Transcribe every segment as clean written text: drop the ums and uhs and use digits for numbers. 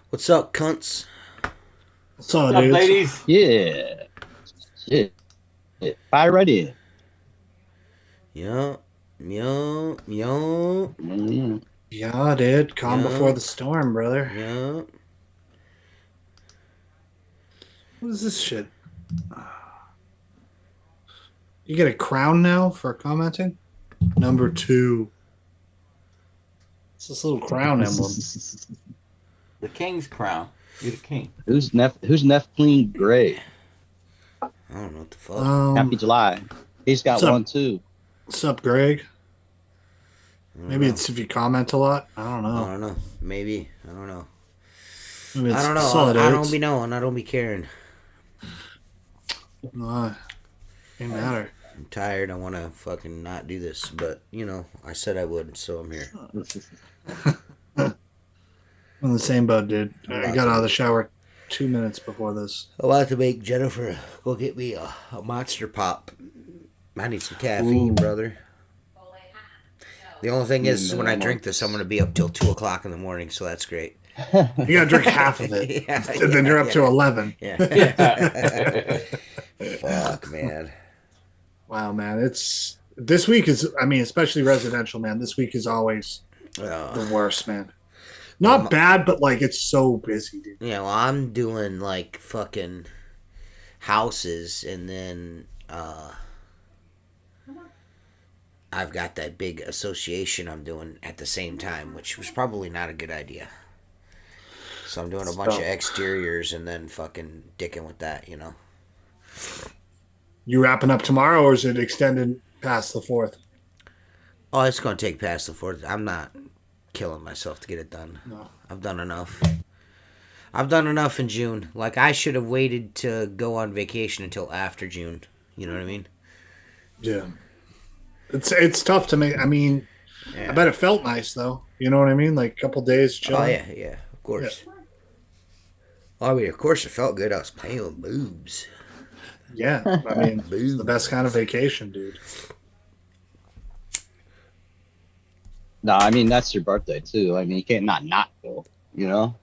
What's up, cunts? What's up, What's up, dudes? ladies? Yeah. Shit. Fire right in. Yup. Yup. Yup. Mm. Yeah, dude. Calm Yeah. before the storm, brother. Yup. What is this shit? You get a crown now for commenting? Number 2. It's this little crown emblem. The king's crown. You're the king. Who's Nephilim Gray? I don't know what the fuck. Happy July. He's got what's up? one too. What's up, Greg? I don't Maybe know. it's if you comment a lot. I don't I know. don't know. Maybe. I don't know. Maybe it's I don't know. solid I don't eights. be knowing. I don't be caring. No, ain't matter. I'm tired. I want to fucking not do this. But, you know, I said I would, so I'm here. I'm in the same boat, dude. I Lots got of out of the it. shower 2 minutes before this. I'm about to make Jennifer go get me a Monster Pop. I need some caffeine, Ooh. brother. The only thing is when I drink this, I'm going to be up till 2 o'clock in the morning, so that's great. You gotta drink half of it. Yeah, And then you're up to 11. Yeah. Fuck, man. Wow, man. It's this week is, I mean, especially residential, man. This week is always the worst, man. Not bad, but like it's so busy, dude. Yeah, well, I'm doing like fucking houses, and then I've got that big association I'm doing at the same time, which was probably not a good idea. So I'm doing a bunch of exteriors and then fucking dicking with that, you know. You wrapping up tomorrow, or is it extended past the 4th? Oh, it's gonna take past the 4th. I'm not killing myself to get it done. No. I've done enough. I've done enough in June. Like, I should have waited to go on vacation until after June. You know what I mean? Yeah. It's tough to make. I mean, Yeah. I bet it felt nice though. You know what I mean? Like a couple days chilling. Oh, yeah, of course. Well, I mean, of course it felt good. I was playing with boobs. Yeah. I mean, it's the best kind of vacation, dude. No, I mean that's your birthday too. I mean you can't not go. You know,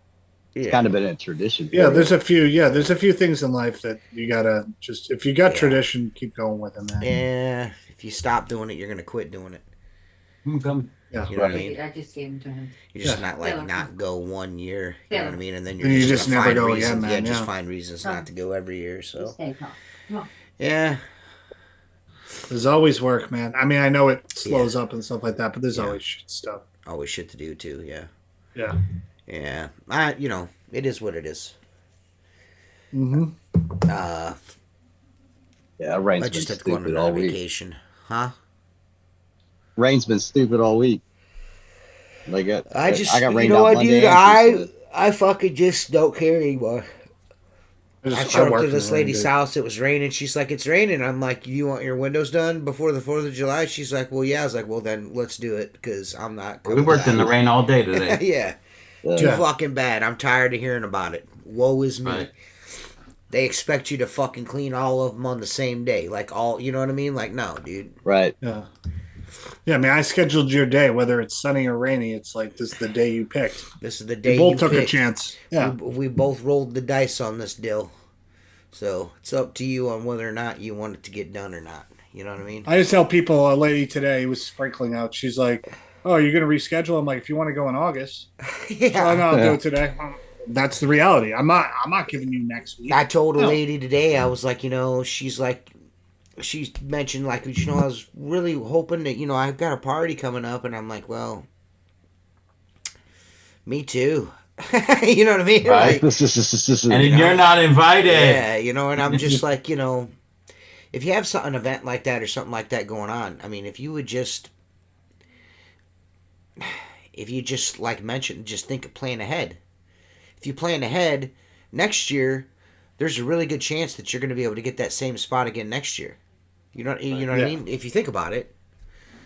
it's Yeah. kind of been a tradition. Yeah, for there's a few. Yeah, there's a few things in life that you gotta just. If you got Yeah. tradition, keep going with them, man. Yeah, if you stop doing it, you're gonna quit doing it. Yeah. You know what I mean? I just gave him to him. You just Yeah. not like Yeah. not go 1 year. You know what I mean? And then you're Then you just, just gonna never find go reasons. again, man, Just yeah. find reasons not to go every year. So Stay calm. yeah, There's always work, man. I mean, I know it slows up and stuff like that, but there's Yeah. always shit stuff. always shit to do too. Yeah, Yeah. yeah. You know, it is what it is. Mm-hmm. Yeah, rain's I been just have to go on stupid all another week. vacation, huh? Rain's been stupid all week. Like I just, I got you rained know out what, Monday dude? and Tuesday. I fucking just don't care anymore. I showed up to this lady's house. house. It was raining. She's like, "It's raining." I'm like, "You want your windows done before the 4th of July?" She's like, "Well, yeah." I was like, "Well, then let's do it because I'm not." We worked in the back." rain all day today. Yeah, Yeah. too fucking bad. I'm tired of hearing about it. Woe is me. Right. They expect you to fucking clean all of them on the same day, like all. You know what I mean? Like, no, dude. Right. Yeah. Yeah, I mean, I scheduled your day, whether it's sunny or rainy. It's like this is the day you picked. This is the day We both you took a picked. chance. Yeah. We both rolled the dice on this deal. So it's up to you on whether or not you want it to get done or not. You know what I mean? I just tell people, a lady today was sprinkling out. She's like, "Oh, you're going to reschedule?" I'm like, "If you want to go in August, Yeah. oh no, I'll do Yeah. it today." That's the reality. I'm not giving you next week. I told a No. lady today, I was like, she's like, she mentioned, like, I was really hoping that, I've got a party coming up, and I'm like, well, me too. You know what I mean? Right. Like, And then you're not invited. yeah, and I'm just like, if you have an event like that or something like that going on, I mean, if you just like mentioned, just think of plan ahead. If you plan ahead next year, there's a really good chance that you're going to be able to get that same spot again next year. You know what I Yeah. mean? If you think about it.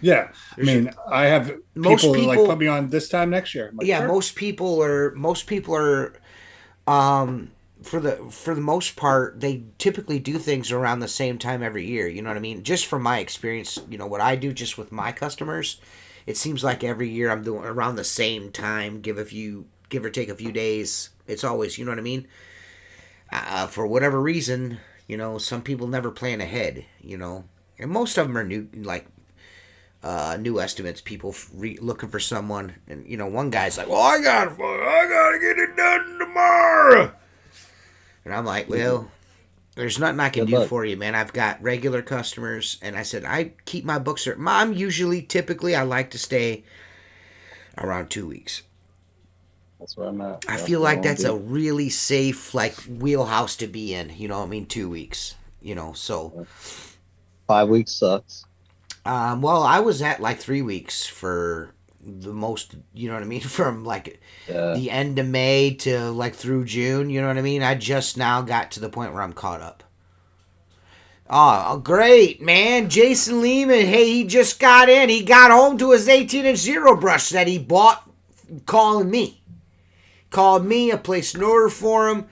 Yeah, I mean, I have Most people, like people- put me on this time next year. I'm like, Yeah, sure. most people are for the most part, they typically do things around the same time every year. You know what I mean? Just from my experience, what I do just with my customers, it seems like every year I'm doing around the same time. Give or take a few days. It's always, you know what I mean? For whatever reason, some people never plan ahead. And most of them are new, like new estimates. People looking for someone, and one guy's like, "Well, I gotta get it done tomorrow." And I'm like, well, there's nothing I can do for you, man. I've got regular customers, and I said I keep my books. I'm typically, I like to stay around 2 weeks. That's where I'm at. I feel like that's a really safe, like, wheelhouse to be in. 2 weeks. So 5 weeks sucks. Well, I was at like 3 weeks for the most, you know what I mean? From like the end of May to like through June, you know what I mean? I just now got to the point where I'm caught up. Oh, great, man. Jason Lehman, hey, he just got in. He got home to his 18-inch Zero Brush that he bought calling me. Called me, I placed an order for him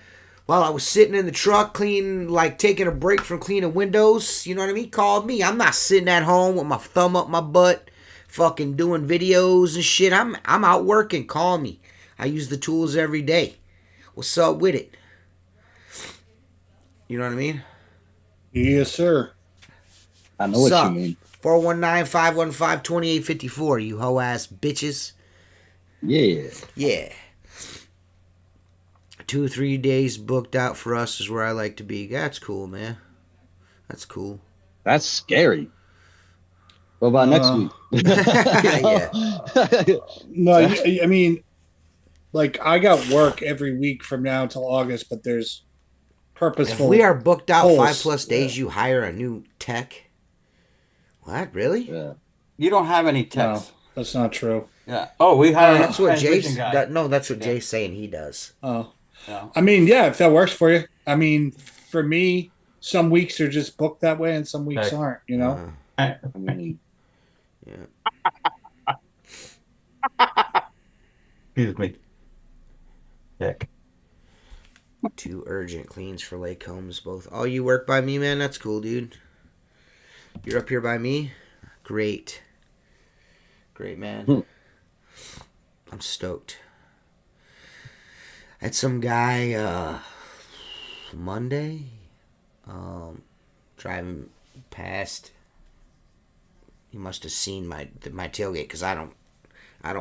while I was sitting in the truck taking a break from cleaning windows. You know what I mean? Called me. I'm not sitting at home with my thumb up my butt fucking doing videos and shit. I'm out working. Call me. I use the tools every day. What's up with it? You know what I mean? Yes, sir. I know what you mean. 419-515-2854, you hoe-ass bitches. Yeah. Yeah. 2-3 days booked out for us is where I like to be. That's cool, man. That's cool. That's scary. What about next week? Yeah. No, I mean, like, I got work every week from now until August, but there's purposeful. If we are booked out holes. 5+ days, you hire a new tech. What? Really? Yeah. You don't have any No, techs. that's not true. Yeah. Oh, we hire. That's what transmission Jay's. guy. That's what Jay's saying he does. Oh. Yeah. I mean, yeah, if that works for you. I mean, for me, some weeks are just booked that way and some weeks Okay. aren't, I mean, Yeah. Excuse me. Dick. 2 urgent cleans for Lake Holmes, both. Oh, you work by me, man? That's cool, dude. You're up here by me? Great. Great, man. I'm stoked. I had some guy Monday driving past. He must have seen my tailgate because I don't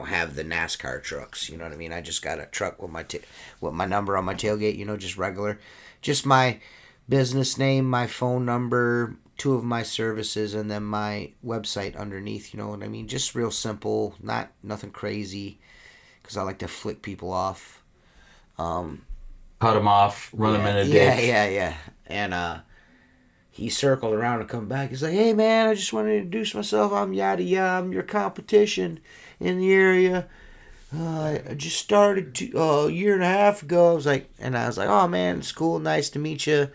have the NASCAR trucks. You know what I mean? I just got a truck with my number on my tailgate. Just regular, just my business name, my phone number, 2 of my services, and then my website underneath. You know what I mean? Just real simple, nothing crazy, because I like to flick people off. Cut him off, run him in a ditch. Yeah. And he circled around and come back. He's like, "Hey, man, I just want to introduce myself. I'm yada yada. I'm your competition in the area. I just started a year and a half ago." I was like, "Oh, man, it's cool. Nice to meet you."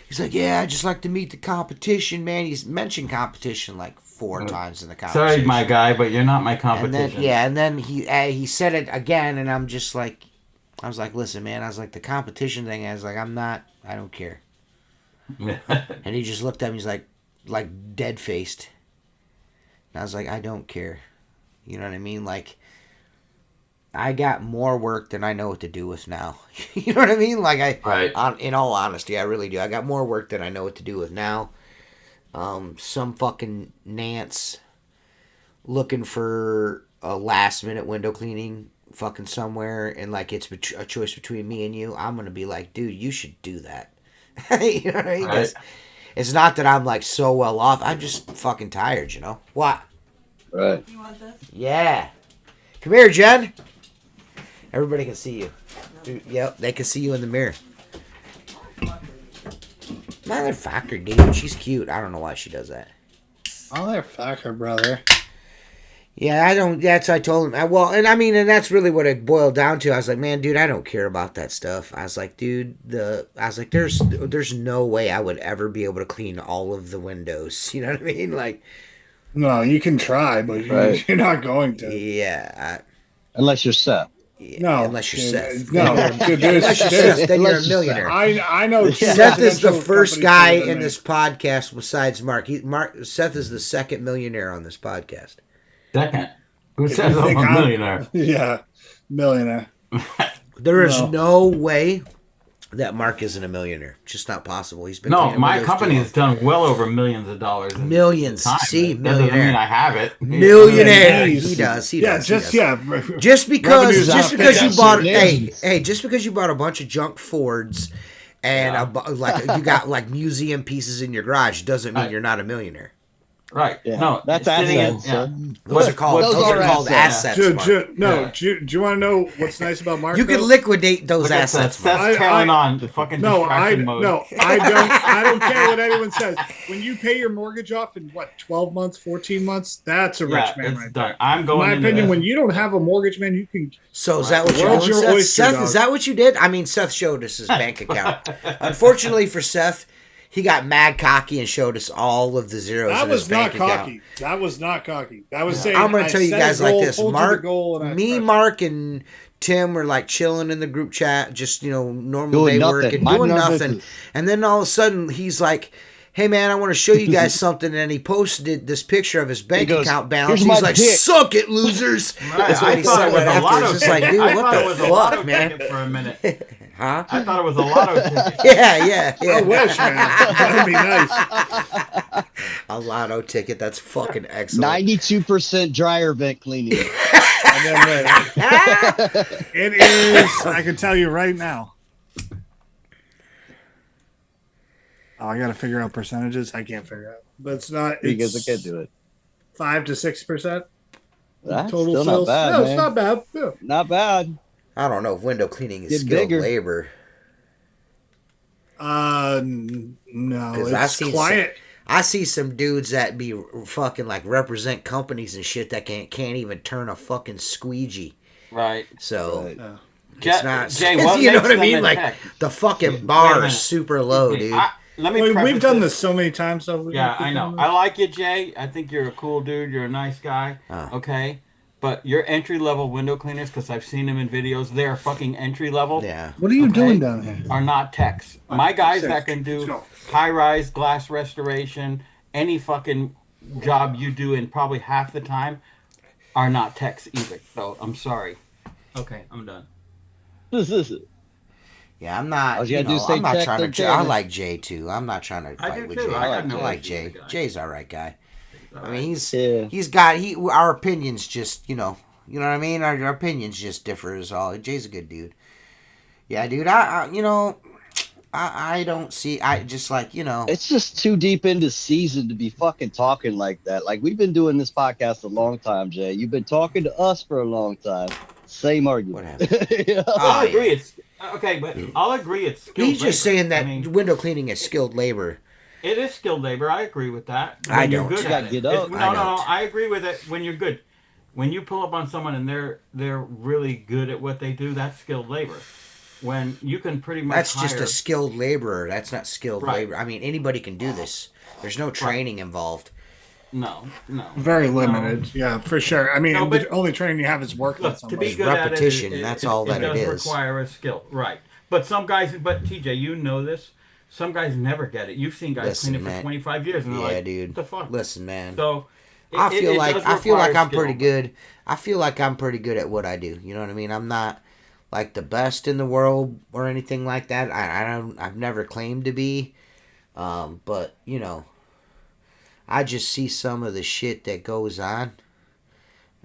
He's like, "Yeah, I just like to meet the competition, man." He's mentioned competition like 4 times in the conversation. Sorry, my guy, but you're not my competition. And then he said it again, and I'm just like, I was like, "Listen, man," I was like, "the competition thing," I was like, I don't care. And he just looked at me, he's like dead faced. And I was like, "I don't care." You know what I mean? Like, I got more work than I know what to do with now. You know what I mean? Like, Right. In all honesty, I really do. I got more work than I know what to do with now. Some fucking Nance looking for a last minute window cleaning fucking somewhere, and like it's a choice between me and you. I'm gonna be like, "Dude, you should do that." You know what I mean? 'Cause it's not that I'm like so well off. I'm just fucking tired. What? right. You want this? Yeah. Come here, Jen. Everybody can see you. Dude, yep, they can see you in the mirror. Motherfucker, dude. She's cute. I don't know why she does that. Motherfucker, brother. Yeah, I don't. I told him. And that's really what it boiled down to. I was like, "Man, dude, I don't care about that stuff." I was like, "Dude, there's no way I would ever be able to clean all of the windows." You know what I mean? Like, No, you can try, but Right. you're not going to. yeah, Unless you're Seth. Yeah, No, unless you're dude, Seth. no, dude, Unless you're Seth, then you're a Unless you're millionaire. I know. Seth is the residential first companies guy better than in me. this podcast besides Mark. Seth is the second millionaire on this podcast. Second. Who If says you I'm think a millionaire? Yeah, millionaire. There is No. no way that Mark isn't a millionaire. Just not possible. He's been No, cleaning my windows company too has done well over millions of dollars. In Millions. time. See, That doesn't millionaire. mean I have it. Millionaire. Yeah, He does. He Yeah, does. just he does. yeah. Just because Revenue's just not because you big, bought that's hey just because you bought a bunch of junk Fords and like you got like museum pieces in your garage doesn't mean Right. you're not a millionaire. Right. Yeah. No, That's sitting in- assets. yeah. Those are called Those those are are called assets. assets. Mark. Yeah. Do you want to know what's nice about Mark? You can though? liquidate those Look at assets. that. Mark. Seth's tailing on the fucking distraction mode. I don't care what anyone says. When you pay your mortgage off in what 12 months, 14 months, that's a rich Yeah, man it's right done. there. I'm In going my into opinion, this. when you don't have a mortgage, man, you can. So is that what World's you're doing, your Seth? oyster, Seth, dog. is that what you did? I mean, Seth showed us his bank account. Unfortunately for Seth, he got mad cocky and showed us all of the zeros That in his was not bank account. cocky. That was not cocky. That was saying. I'm going to I tell you set a guys like goal, this. told you the Mark, goal, and I me, crushed it. Mark, and Tim were like chilling in the group chat, just, normal Doing day work nothing. and Minding doing our nothing. business. And then all of a sudden, he's like, hey, man, I want to show you guys something. And he posted this picture of his bank goes, account balance. "Here's my He's like, dick." suck it, losers. That's what he thought said it was right a after. lotto It's just like, ticket. dude, I what thought it was the a lotto fuck, man? ticket for a minute. Huh? I thought it was a lotto ticket. Yeah. I wish, man. That'd be nice. A lotto ticket. That's fucking excellent. 92% dryer vent cleaning. And then, it is. I can tell you right now. Oh, I got to figure out percentages. I can't figure out, but it's not. Because I It's can't do it. 5 to 6%. That's Total still sales. not bad, No, man. it's not bad. Yeah. Not bad. I don't know if window cleaning is Get skilled bigger. labor. No, 'Cause I it's seen client. I see some dudes that be fucking like represent companies and shit that can't even turn a fucking squeegee. Right. So Right. it's not. Jay, what you know makes what I them mean? a Like tech? the fucking Wait a bar minute. is super low, dude. Let me. We've preface done this so many times. So Yeah, I know. I like you, Jay. I think you're a cool dude. You're a nice guy. Oh. Okay. But your entry level window cleaners, because I've seen them in videos, they're fucking entry level. Yeah. What are you Okay. doing down here? Are not techs. My guys Six. that can do Go. high rise glass restoration, any fucking job you do in probably half the time, are not techs either. So I'm sorry. Okay, I'm done. Yeah, I'm not. All you gotta do is say I'm not tech, trying to. then I tech. like Jay too. I'm not trying to I fight do with too. Jay. I got I no like issues Jay. with the guy. Jay's all right guy. I mean, he's Yeah. he's got our opinions just you know what I mean. Our opinions just differ is all. Jay's a good dude. Yeah, dude. I don't see. I just like It's just too deep into season to be fucking talking like that. Like, we've been doing this podcast a long time, Jay. You've been talking to us for a long time. Same argument. Whatever. You know? I'll yeah. agree. It's okay, but I'll agree. It's skilled He's just labor. saying that I mean, window cleaning is skilled labor. it is skilled labor. I agree with that. I When you're don't. good You at gotta it. get It's- up. No, I no, don't. no. I agree with it when you're good. When you pull up on someone and they're really good at what they do, that's skilled labor. When you can pretty much That's just hire- a skilled laborer. That's not skilled Right. labor. I mean, anybody can do this. There's no training involved. no. Very limited. Yeah, for sure. I mean, No, but- the only training you have is working Look, with to be somebody. good repetition, at it, that's all that it does is. require a skill, right? But some guys, but TJ, you know this. Some guys never get it. You've seen guys Listen, clean it for man. 25 years, and they're Yeah, like, dude. "What the fuck?" Listen, man. So I feel like does I feel like require I'm pretty skill. good. I feel like I'm pretty good at what I do. You know what I mean? I'm not like the best in the world or anything like that. I've never claimed to be. But I just see some of the shit that goes on,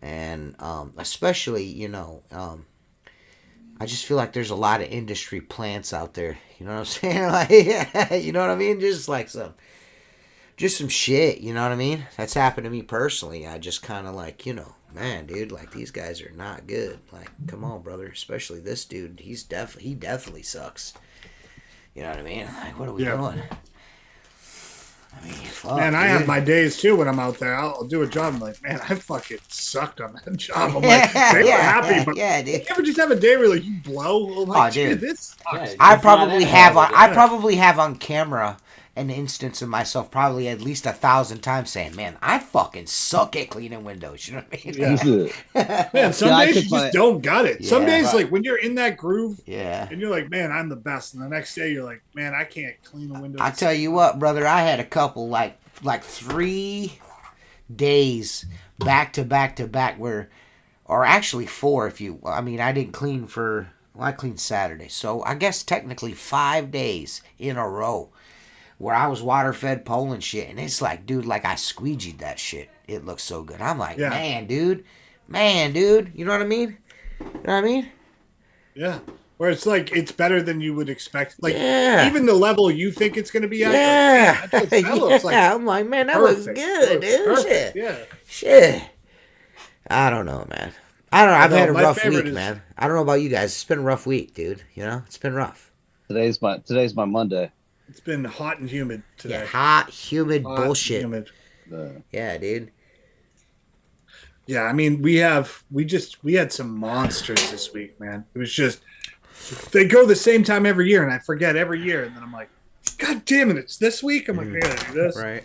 and especially I just feel like there's a lot of industry plants out there. You know what I'm saying? Like, you know what I mean? Just like some shit, you know what I mean? That's happened to me personally. I just kind of like, man, dude, like these guys are not good. Like, come on, brother. Especially this dude. He definitely sucks. You know what I mean? Like, what are we Yeah. doing? I mean, fuck. Man, I have dude. my days too when I'm out there. I'll do a job. I'm like, man, I fucking sucked on that job. I'm like, they were happy, but yeah, you dude. ever just have a day where like you blow? I'm like, Oh, dude. dude, this sucks. Yeah, I it's probably not have anything. I probably have on camera an instance of myself probably at least 1,000 times saying, "Man, I fucking suck at cleaning windows." You know what I mean? Yeah. Man, some Yeah, I days took you my- just don't got it. Some Yeah. days, Right. like when you're in that groove Yeah. and you're like, man, I'm the best. And the next day you're like, man, I can't clean a window. I tell you what, brother, I had a couple like 3 days back to back to back where, or actually 4 if you, I mean, I didn't clean for, well, I cleaned Saturday. So I guess technically 5 days in a row where I was water fed pole and shit. And it's like, dude, like I squeegeed that shit. It looks so good. I'm like, Yeah. man, dude. You know what I mean? You know what I mean? Yeah. Where it's like, it's better than you would expect. Like, Yeah. even the level you think it's going to be at. Yeah. Like, man, that looks like I'm like, man, that looks perfect. good, dude. Perfect. Shit. Yeah. Shit. I don't know, man. I don't know. I've Although had a my rough favorite week, is- man. I don't know about you guys. It's been a rough week, dude. You know, it's been rough. Today's my Monday. It's been hot and humid today. Yeah, hot, humid Hot and bullshit. humid. Yeah, dude. Yeah, I mean, we had some monsters this week, man. It was just they go the same time every year, and I forget every year, and then I'm like, God damn it, it's this week. I'm like, I gotta do this. Right.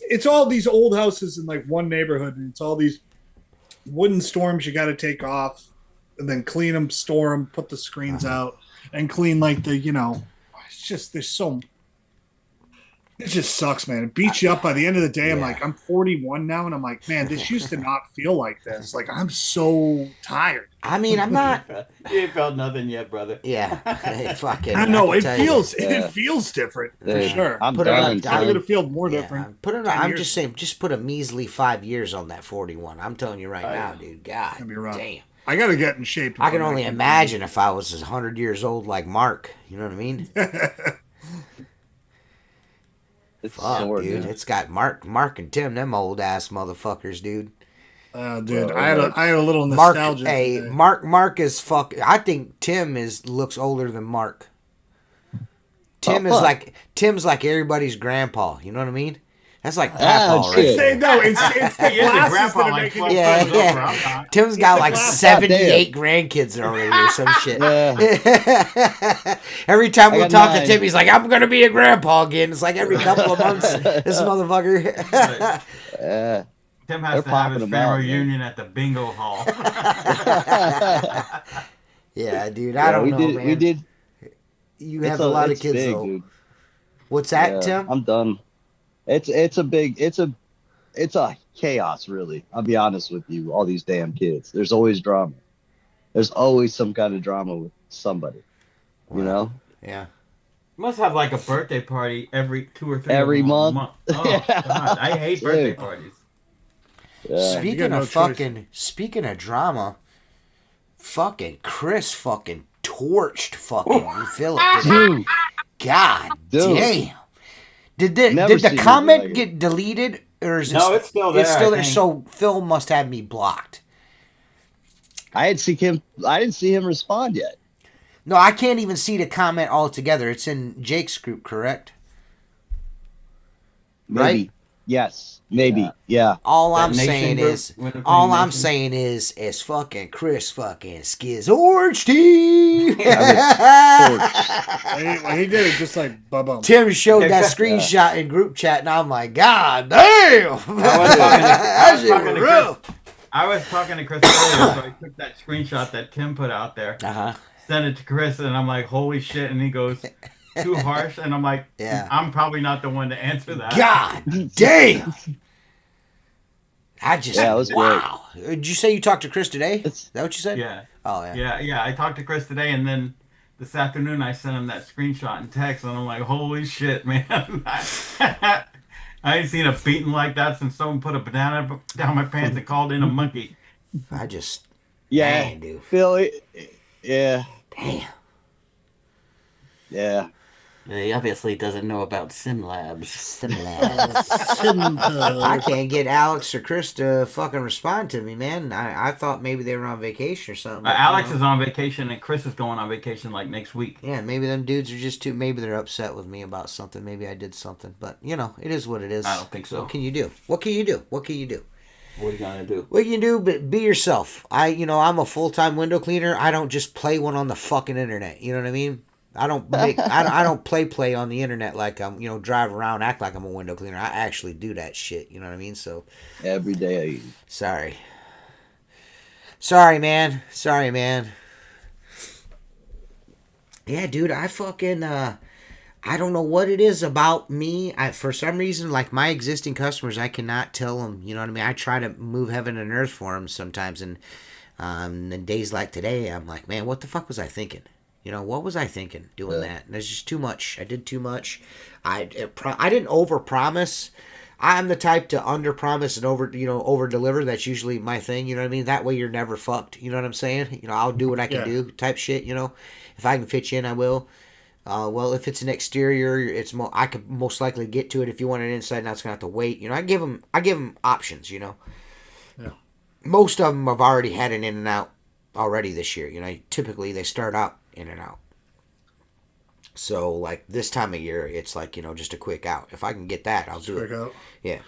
It's all these old houses in like one neighborhood, and it's all these wooden storms you got to take off, and then clean them, store them, put the screens out, and clean like the It's just it just sucks, man. It beats you up by the end of the day. I'm Yeah. like, I'm 41 now, and I'm like, man, this used to not feel like this. Like, I'm so tired. I mean, I'm not. You ain't felt nothing yet, brother. Yeah. Fucking. I know can it tell you. feels Yeah. it feels different for Dude, sure. I'm Put it on- done. It's probably son. gonna feel more Yeah, different. put it. 10 I'm years. just saying, just put a measly 5 years on that 41. I'm telling you right now, dude. God Gonna be rough. damn. I gotta get in shape. I can only imagine if I was 100 years old like Mark. You know what I mean? It's Fuck, sore, dude. dude. It's got Mark and Tim, them old ass motherfuckers, dude. Dude, Bro, I had a little Mark, nostalgia. hey, today. Mark is fuck. I think Tim looks older than Mark. fuck. Tim's like everybody's grandpa. You know what I mean? That's like Ah, Papa, right? shit. Say no, it's the He is a glasses grandpa that are like making 12 it Yeah, years fun. over. yeah. I'm not. Tim's got like God 78 grandkids already or some shit. Yeah. Every time I we got talk to 9. Tim, he's like, "I'm gonna be a grandpa again." It's like every couple of months. This motherfucker. Yeah. Tim They're has to have popping his them family out, man. reunion at the bingo hall. Yeah, dude. I don't know, man. We did. You have a lot of it's kids, big, though. dude. What's that, Yeah, Tim? I'm done. It's a chaos, really. I'll be honest with you. All these damn kids. There's always drama. There's always some kind of drama with somebody. You know. Yeah. Must have like a birthday party every 2 or 3 Every month. Oh God, I hate birthday Dude. parties. Yeah. You Speaking got no of fucking, speaking of drama, fucking Chris fucking torched fucking Philip. Dude, God Dude. damn. Did the Never did the seen you comment like it. get deleted or is it No, it's still there. It's still I there. think. So Phil must have me blocked. I didn't see him respond yet. No, I can't even see the comment altogether. It's in Jake's group, correct? Maybe. Right? Yes. Maybe. Yeah. All That I'm Nation saying group, is, Winter all Queen I'm Nation. saying is fucking Chris fucking Skiz Orange Team. He did it just like bum. Tim showed that screenshot in group chat, and I'm like, God damn! That shit was rough. I was talking to Chris earlier, so I took that screenshot that Tim put out there, Uh-huh. sent it to Chris, and I'm like, holy shit. And he goes, too harsh. And I'm like, Yeah. I'm probably not the one to answer that. God damn! I just, Yeah, it was wow. Did you say you talked to Chris today? Is It's- that what you said? Yeah. Oh, yeah. Yeah. I talked to Chris today, and then this afternoon I sent him that screenshot and text, and I'm like, holy shit, man. I ain't seen a beating like that since someone put a banana down my pants and called in a monkey. I just, Yeah. man, dude. Phil. Yeah. Damn. Yeah. He obviously doesn't know about sim labs. I can't get Alex or Chris to fucking respond to me, man. I thought maybe they were on vacation or something. but, Alex you know. is on vacation, and Chris is going on vacation like next week. Yeah, maybe them dudes are just too. Maybe they're upset with me about something. Maybe I did something, but you know, it is what it is. I don't think so. What can you do? What can you do? What can you do? What are you gonna do? What can you do? But be yourself. I'm a full-time window cleaner. I don't just play one on the fucking internet. You know what I mean? I don't play on the internet like I'm, drive around, act like I'm a window cleaner. I actually do that shit. You know what I mean? So Every day. sorry. Sorry, man. Sorry, man. Yeah, dude, I fucking I don't know what it is about me. For some reason, like my existing customers, I cannot tell them. You know what I mean? I try to move heaven and earth for them sometimes, and in days like today, I'm like, man, what the fuck was I thinking? What was I thinking doing that? And there's just too much. I did too much. I didn't overpromise. I'm the type to underpromise and over deliver. That's usually my thing. You know what I mean? That way you're never fucked. You know what I'm saying? I'll do what I can do type shit. If I can fit you in, I will. Well, if it's an exterior, I could most likely get to it. If you want an inside, now it's gonna have to wait. I give them options. Yeah. Most of them have already had an in and out already this year. Typically they start out in and out. So like this time of year, it's like just a quick out. If I can get that, I'll do it. Out. Yeah.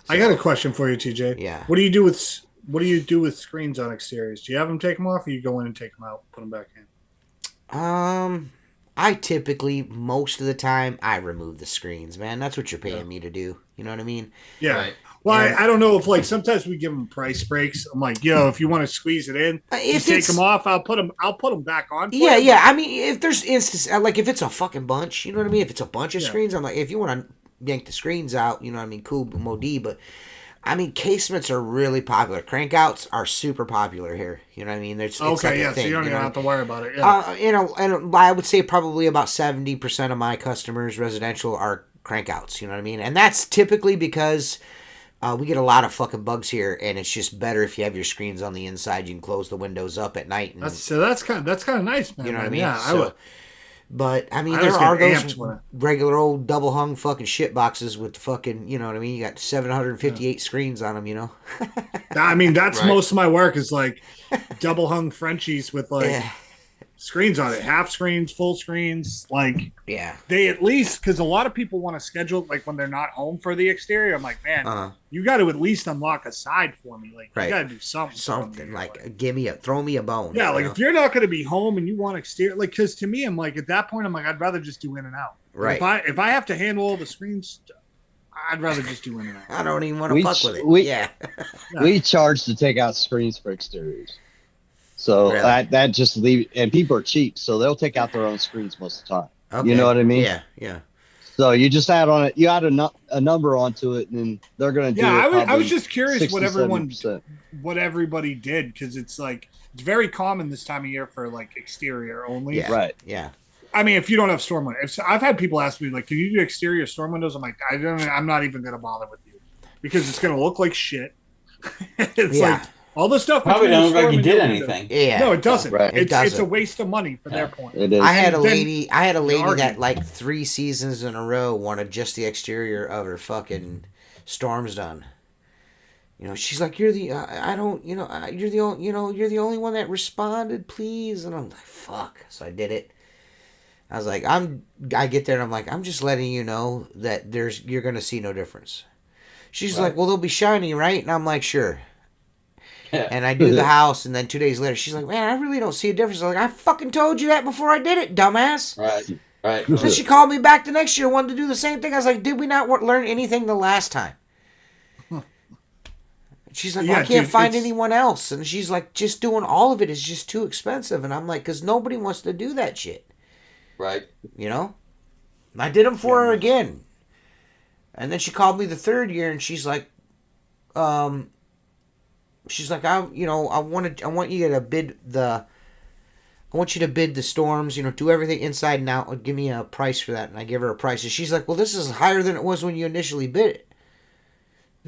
So, I got a question for you, TJ. Yeah. What do you do with screens on exteriors? Do you have them take them off, or you go in and take them out, put them back in? I typically, most of the time, I remove the screens, man. That's what you're paying me to do. You know what I mean? Yeah. Right. Well, I don't know if like sometimes we give them price breaks. I'm like, if you want to squeeze it in, if take them off. I'll put them back on. Yeah, yeah. I mean, if there's instances like if it's a fucking bunch, you know what I mean. If it's a bunch of screens, I'm like, if you want to yank the screens out, you know what I mean. Cool, Modi. But I mean, casements are really popular. Crankouts are super popular here. You know what I mean? It's okay, like yeah. a thing, So you don't even have to worry about it. Yeah. And I would say probably about 70% of my customers residential are crankouts. You know what I mean? And that's typically because. We get a lot of fucking bugs here, and it's just better if you have your screens on the inside. You can close the windows up at night. And, that's kind of nice, man. You know what I mean? Yeah, I would. But I mean, there are those regular old double hung fucking shit boxes with the fucking, you know what I mean? You got 758 screens on them, I mean, that's most of my work is like double hung Frenchies with like screens on it, half screens, full screens. Like, they at least, because a lot of people want to schedule like when they're not home for the exterior. I'm like, man, you got to at least unlock a side for me. Like, you got to do something. Something like throw me a bone. Yeah, like if you're not going to be home and you want exterior, like, because to me, I'm like at that point, I'm like, I'd rather just do in and out. Right. If I have to handle all the screens, I'd rather just do in and out. I don't even want to fuck with it. We charge to take out screens for exteriors. So that just leave, and people are cheap, so they'll take out their own screens most of the time. Okay. You know what I mean? Yeah, yeah. So you just add a number onto it, and they're going to do. Yeah, I was just curious what everybody did, because it's like it's very common this time of year for like exterior only. Yeah. Right. Yeah. I mean, if you don't have storm windows, I've had people ask me like, "Can you do exterior storm windows?" I'm like, I'm not even going to bother with you because it's going to look like shit. It's like. All the stuff probably don't look like you did anything. Yeah, no, it doesn't. Right. It's a waste of money for their point. It is. I had a lady that like 3 seasons in a row wanted just the exterior of her fucking storms done. She's like, you're the you're the only one that responded, please. And I'm like, fuck. So I did it. I was like, I get there and I'm like, I'm just letting you know that you're gonna see no difference. She's like, well, they'll be shiny, right? And I'm like, sure. And I do the house, and then 2 days later, she's like, man, I really don't see a difference. I'm like, I fucking told you that before I did it, dumbass. Right. Then she called me back the next year, wanted to do the same thing. I was like, did we not learn anything the last time? She's like, well, I can't find anyone else. And she's like, just doing all of it is just too expensive. And I'm like, because nobody wants to do that shit. Right. I did them for her again. And then she called me the third year, and she's like, I want you to bid the storms, do everything inside and out, give me a price for that. And I give her a price. And she's like, well, this is higher than it was when you initially bid it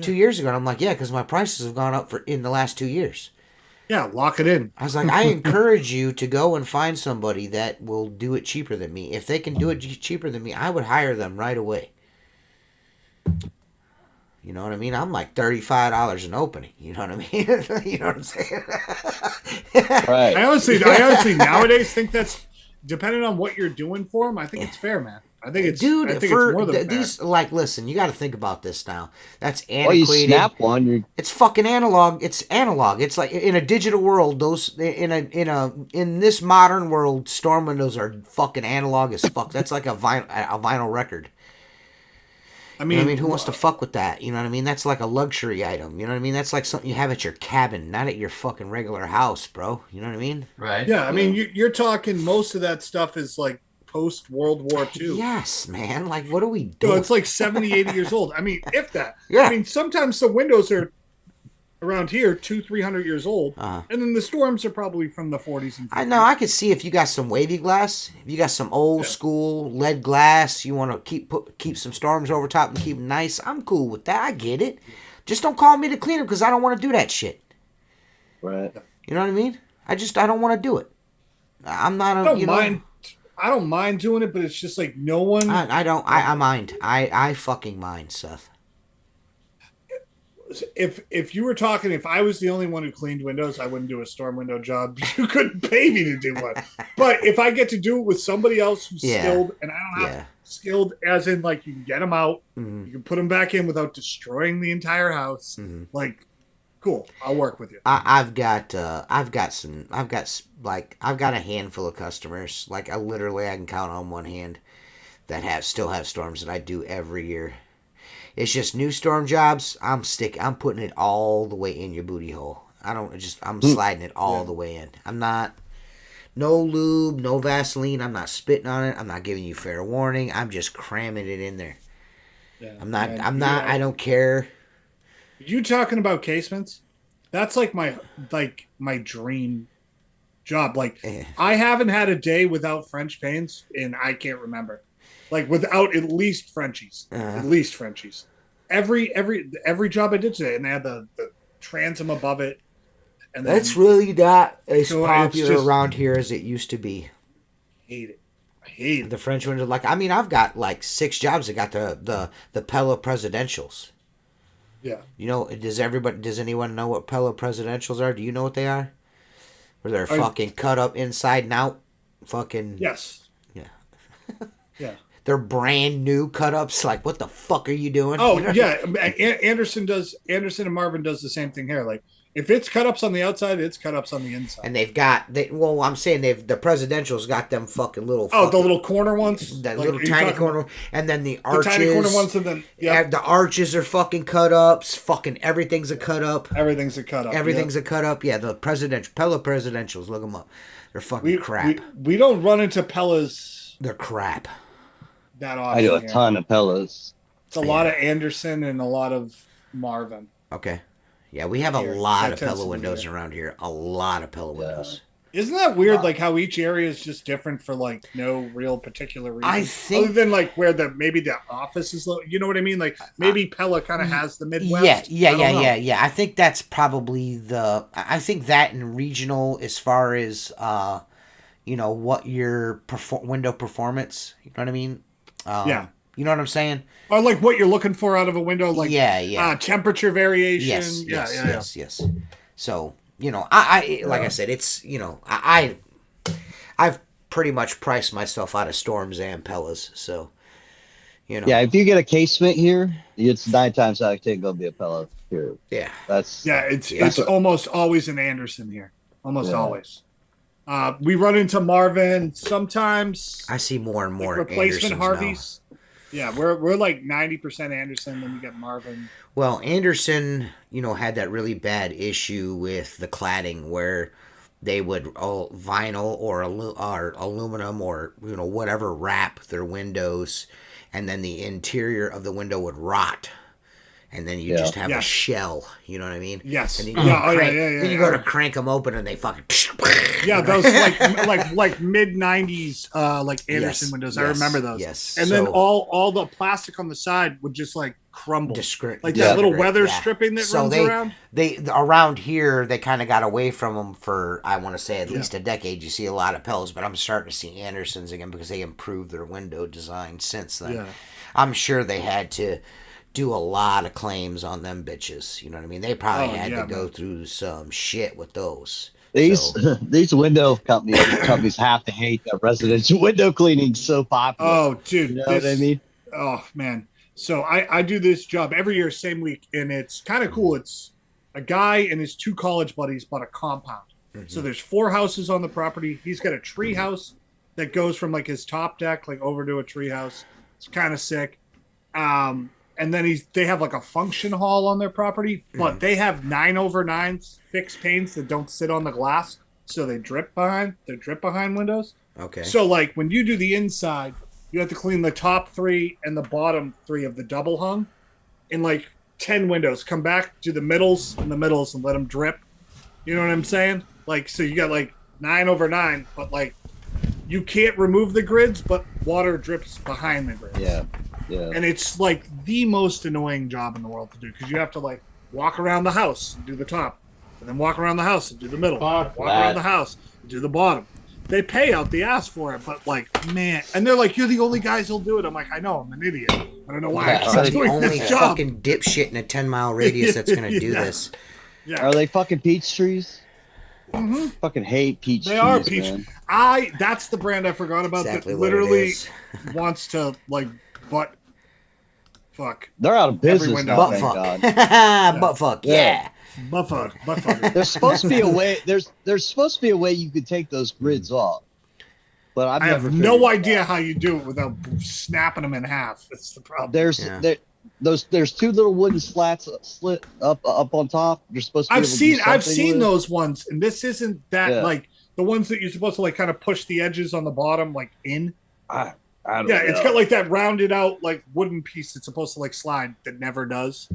2 years ago. And I'm like, yeah, because my prices have gone up in the last 2 years. Yeah, lock it in. I was like, I encourage you to go and find somebody that will do it cheaper than me. If they can do it cheaper than me, I would hire them right away. You know what I mean? I'm like $35 an opening. You know what I mean? You know what I'm saying? Right. I honestly nowadays think that's depending on what you're doing for them. I think it's fair, man. I dude. I think For it's more than fair. these, like, listen, you got to think about this now. That's Well, you antiquated. snap one, you're It's fucking analog. It's analog. It's like in a digital world. Those in this modern world, storm windows are fucking analog as fuck. That's like a vinyl record. I You know what I mean, mean, who wants to fuck with that? You know what I mean? That's like a luxury item. You know what I mean? That's like something you have at your cabin, not at your fucking regular house, bro. You know what I mean? Right. yeah, I mean, you're talking most of that stuff is like post World War II. Yes, man. Like, what are we So doing? it's like 70, 80 years old. I mean, if that. Yeah. I mean, sometimes the windows are around here 200-300 years old, Uh-huh. and then the storms are probably from the 40s and 50s. I know. I could see if you got some wavy glass, if you got some old school lead glass, you want to keep some storms over top and keep them nice. I'm cool with that. I get it. Just don't call me to clean them because I don't want to do that shit. right. You know what I mean? I don't want to do it. I'm not. I don't mind. I don't mind doing it, but it's just like no one. I don't. I mind. I fucking mind, Seth. If you were talking, if I was the only one who cleaned windows, I wouldn't do a storm window job. You couldn't pay me to do one. But if I get to do it with somebody else who's Yeah. skilled, and I don't have skilled, as in like you can get them out, Mhm. you can put them back in without destroying the entire house. Mhm. Like, cool, I'll work with you. I've got a handful of customers. Like, I can count on one hand that still have storms that I do every year. It's just new storm jobs. I'm putting it all the way in your booty hole. I'm sliding it all the way in. I'm not, no lube, no Vaseline. I'm not spitting on it. I'm not giving you fair warning. I'm just cramming it in there. Yeah. I don't care. You talking about casements? That's like my dream job. Like, I haven't had a day without French paints, and I can't remember. Like, without at least Frenchies. At least Frenchies. Every job I did today, and they had the transom above it. And then, That's really not as So it's popular just- around here as it used to be. I hate it. The French ones are like, I mean, I've got like 6 jobs that got the Pella Presidentials. Yeah. You know, does anyone know what Pella Presidentials are? Do you know what they are? Where they're fucking cut up inside and out? Fucking. Yes. Yeah. Yeah. They're brand new cut ups. Like, what the fuck are you doing? Oh, You know? yeah. Anderson and Marvin does the same thing here. Like, if it's cut ups on the outside, it's cut ups on the inside. And the Presidentials got them fucking little. Oh, the little corner ones? That Like, little are you tiny talking corner, about and then the the arches. tiny corner ones, and then The arches are fucking cut ups. Fucking everything's a cut up. everything's a cut up. Everything's a cut up. Yeah, the Pella Presidentials. Look them up. They're fucking crap. We don't run into Pellas They're crap. that often. I do a here. ton of Pellas. It's a lot of Anderson and a lot of Marvin. Okay. Yeah, we have a Here, lot that of tends Pella to be windows it. around here. A lot of Pella windows. Isn't that weird? Like how each area is just different for like no real particular reason. I think- other than like where maybe the office is. You know what I mean? Like maybe Pella kind of has the Midwest. Yeah. I think that's probably I think that in regional, as far as what your window performance. You know what I mean? Yeah. You know what I'm saying? Or like what you're looking for out of a window, like temperature variation. Yes. So, I said, it's, I've pretty much priced myself out of storms and Pellas. So, Yeah, if you get a casement here, it's 9 times out of 10 gonna be a Pella here. Yeah. It's almost always an Anderson here. Almost always. We run into Marvin sometimes. I see more and more replacement Andersons Harveys. now. Yeah, we're like 90% Anderson. Then you get Marvin. Well, Anderson, had that really bad issue with the cladding where they would vinyl or aluminum or whatever wrap their windows, and then the interior of the window would rot. And then you just have a shell, you know what I mean? Yes. And then then you go to crank them open, and they fucking. Yeah, those like mid '90s like Anderson windows. I remember those. Yes. And then all the plastic on the side would just like crumble, like that little weather stripping that runs around. They around here they kind of got away from them for I want to say at least a decade. You see a lot of Pellas, but I'm starting to see Andersons again because they improved their window design since then. Yeah. I'm sure they had to do a lot of claims on them bitches. You know what I mean? They probably had to go through some shit with those. These So, these window companies have to hate that residential window cleaning so popular. Oh, You dude, know what I mean? oh man. So I do this job every year, same week, and it's kind of cool. It's a guy and his two college buddies bought a compound. So mhm. there's 4 houses on the property. He's got a tree house that goes from like his top deck like over to a tree house. It's kind of sick. And then they have like a function hall on their property, but they have 9/9s fixed panes that don't sit on the glass, so they drip behind. They drip behind windows. Okay. So like when you do the inside, you have to clean the top 3 and the bottom 3 of the double hung, in like 10 windows. Come back, do the middles and the middles, and let them drip. You know what I'm saying? Like so, you got like 9/9, but like you can't remove the grids, but water drips behind the grids. Yeah. Yeah. And it's like the most annoying job in the world to do because you have to like walk around the house and do the top, and then walk around the house and do the middle, Fuck walk that. around the house and do the bottom. They pay out the ass for it, but like, man, and they're like, "You're the only guys who'll do it." I'm like, "I know, I'm an idiot. I don't know why Yeah, I So keep the doing only this job." fucking dipshit in a 10-mile radius that's gonna do Yeah. this. Yeah, Are they fucking peach trees? hmm Fucking hate peach They trees. are peach. Man. That's the brand I forgot about Exactly that what it literally is. wants to like butt fuck They're out of business window. now, Butt thank fuck. God. Butt fuck. Yeah. Yeah. butt fuck. There's supposed to be a way. There's supposed to be a way you could take those grids off, but I've I never. have figured no it idea out. how you do it without snapping them in half. That's the problem. There's Yeah. there's 2 little wooden slats slit up on top. You're supposed to. Be I've able to do I've something seen with. those ones, and this isn't that Yeah. like the ones that you're supposed to like kind of push the edges on the bottom like in. I don't Yeah, know. it's got like that rounded out like wooden piece that's supposed to like slide that never does.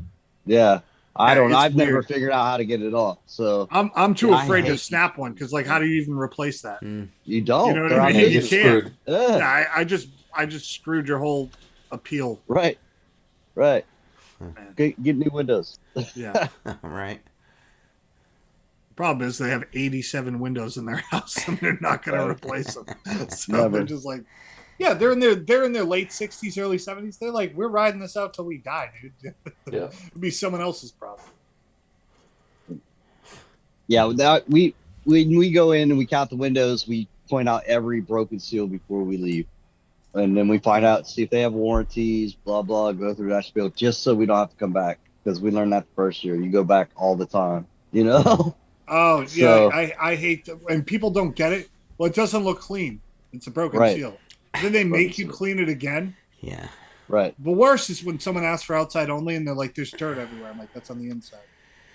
Yeah, I Yeah, don't. it's I've never weird. figured out how to get it off. So I'm too Yeah, I afraid to hate snap one because like how do you even replace that? you don't. You know what They're I out mean? of You You're business. can't. screwed. Yeah, Yeah, I just screwed your whole appeal. right. Right. Man. Get new windows. Yeah. All right. Problem is they have 87 windows in their house and they're not going to replace them. So Never. they're just like, yeah, they're in their late 60s, early 70s. They're like, we're riding this out till we die, dude. Yeah. It'd be someone else's problem. Yeah, that when we go in and we count the windows, we point out every broken seal before we leave, and then we find out see if they have warranties, blah blah. Go through that spiel just so we don't have to come back because we learned that the first year. You go back all the time, you know. Oh, yeah, So- I hate and people don't get it. Well, it doesn't look clean. It's a broken Right. seal. Then they make you seal. clean it again. Yeah. Right. The worst is when someone asks for outside only and they're like, there's dirt everywhere. I'm like, that's on the inside.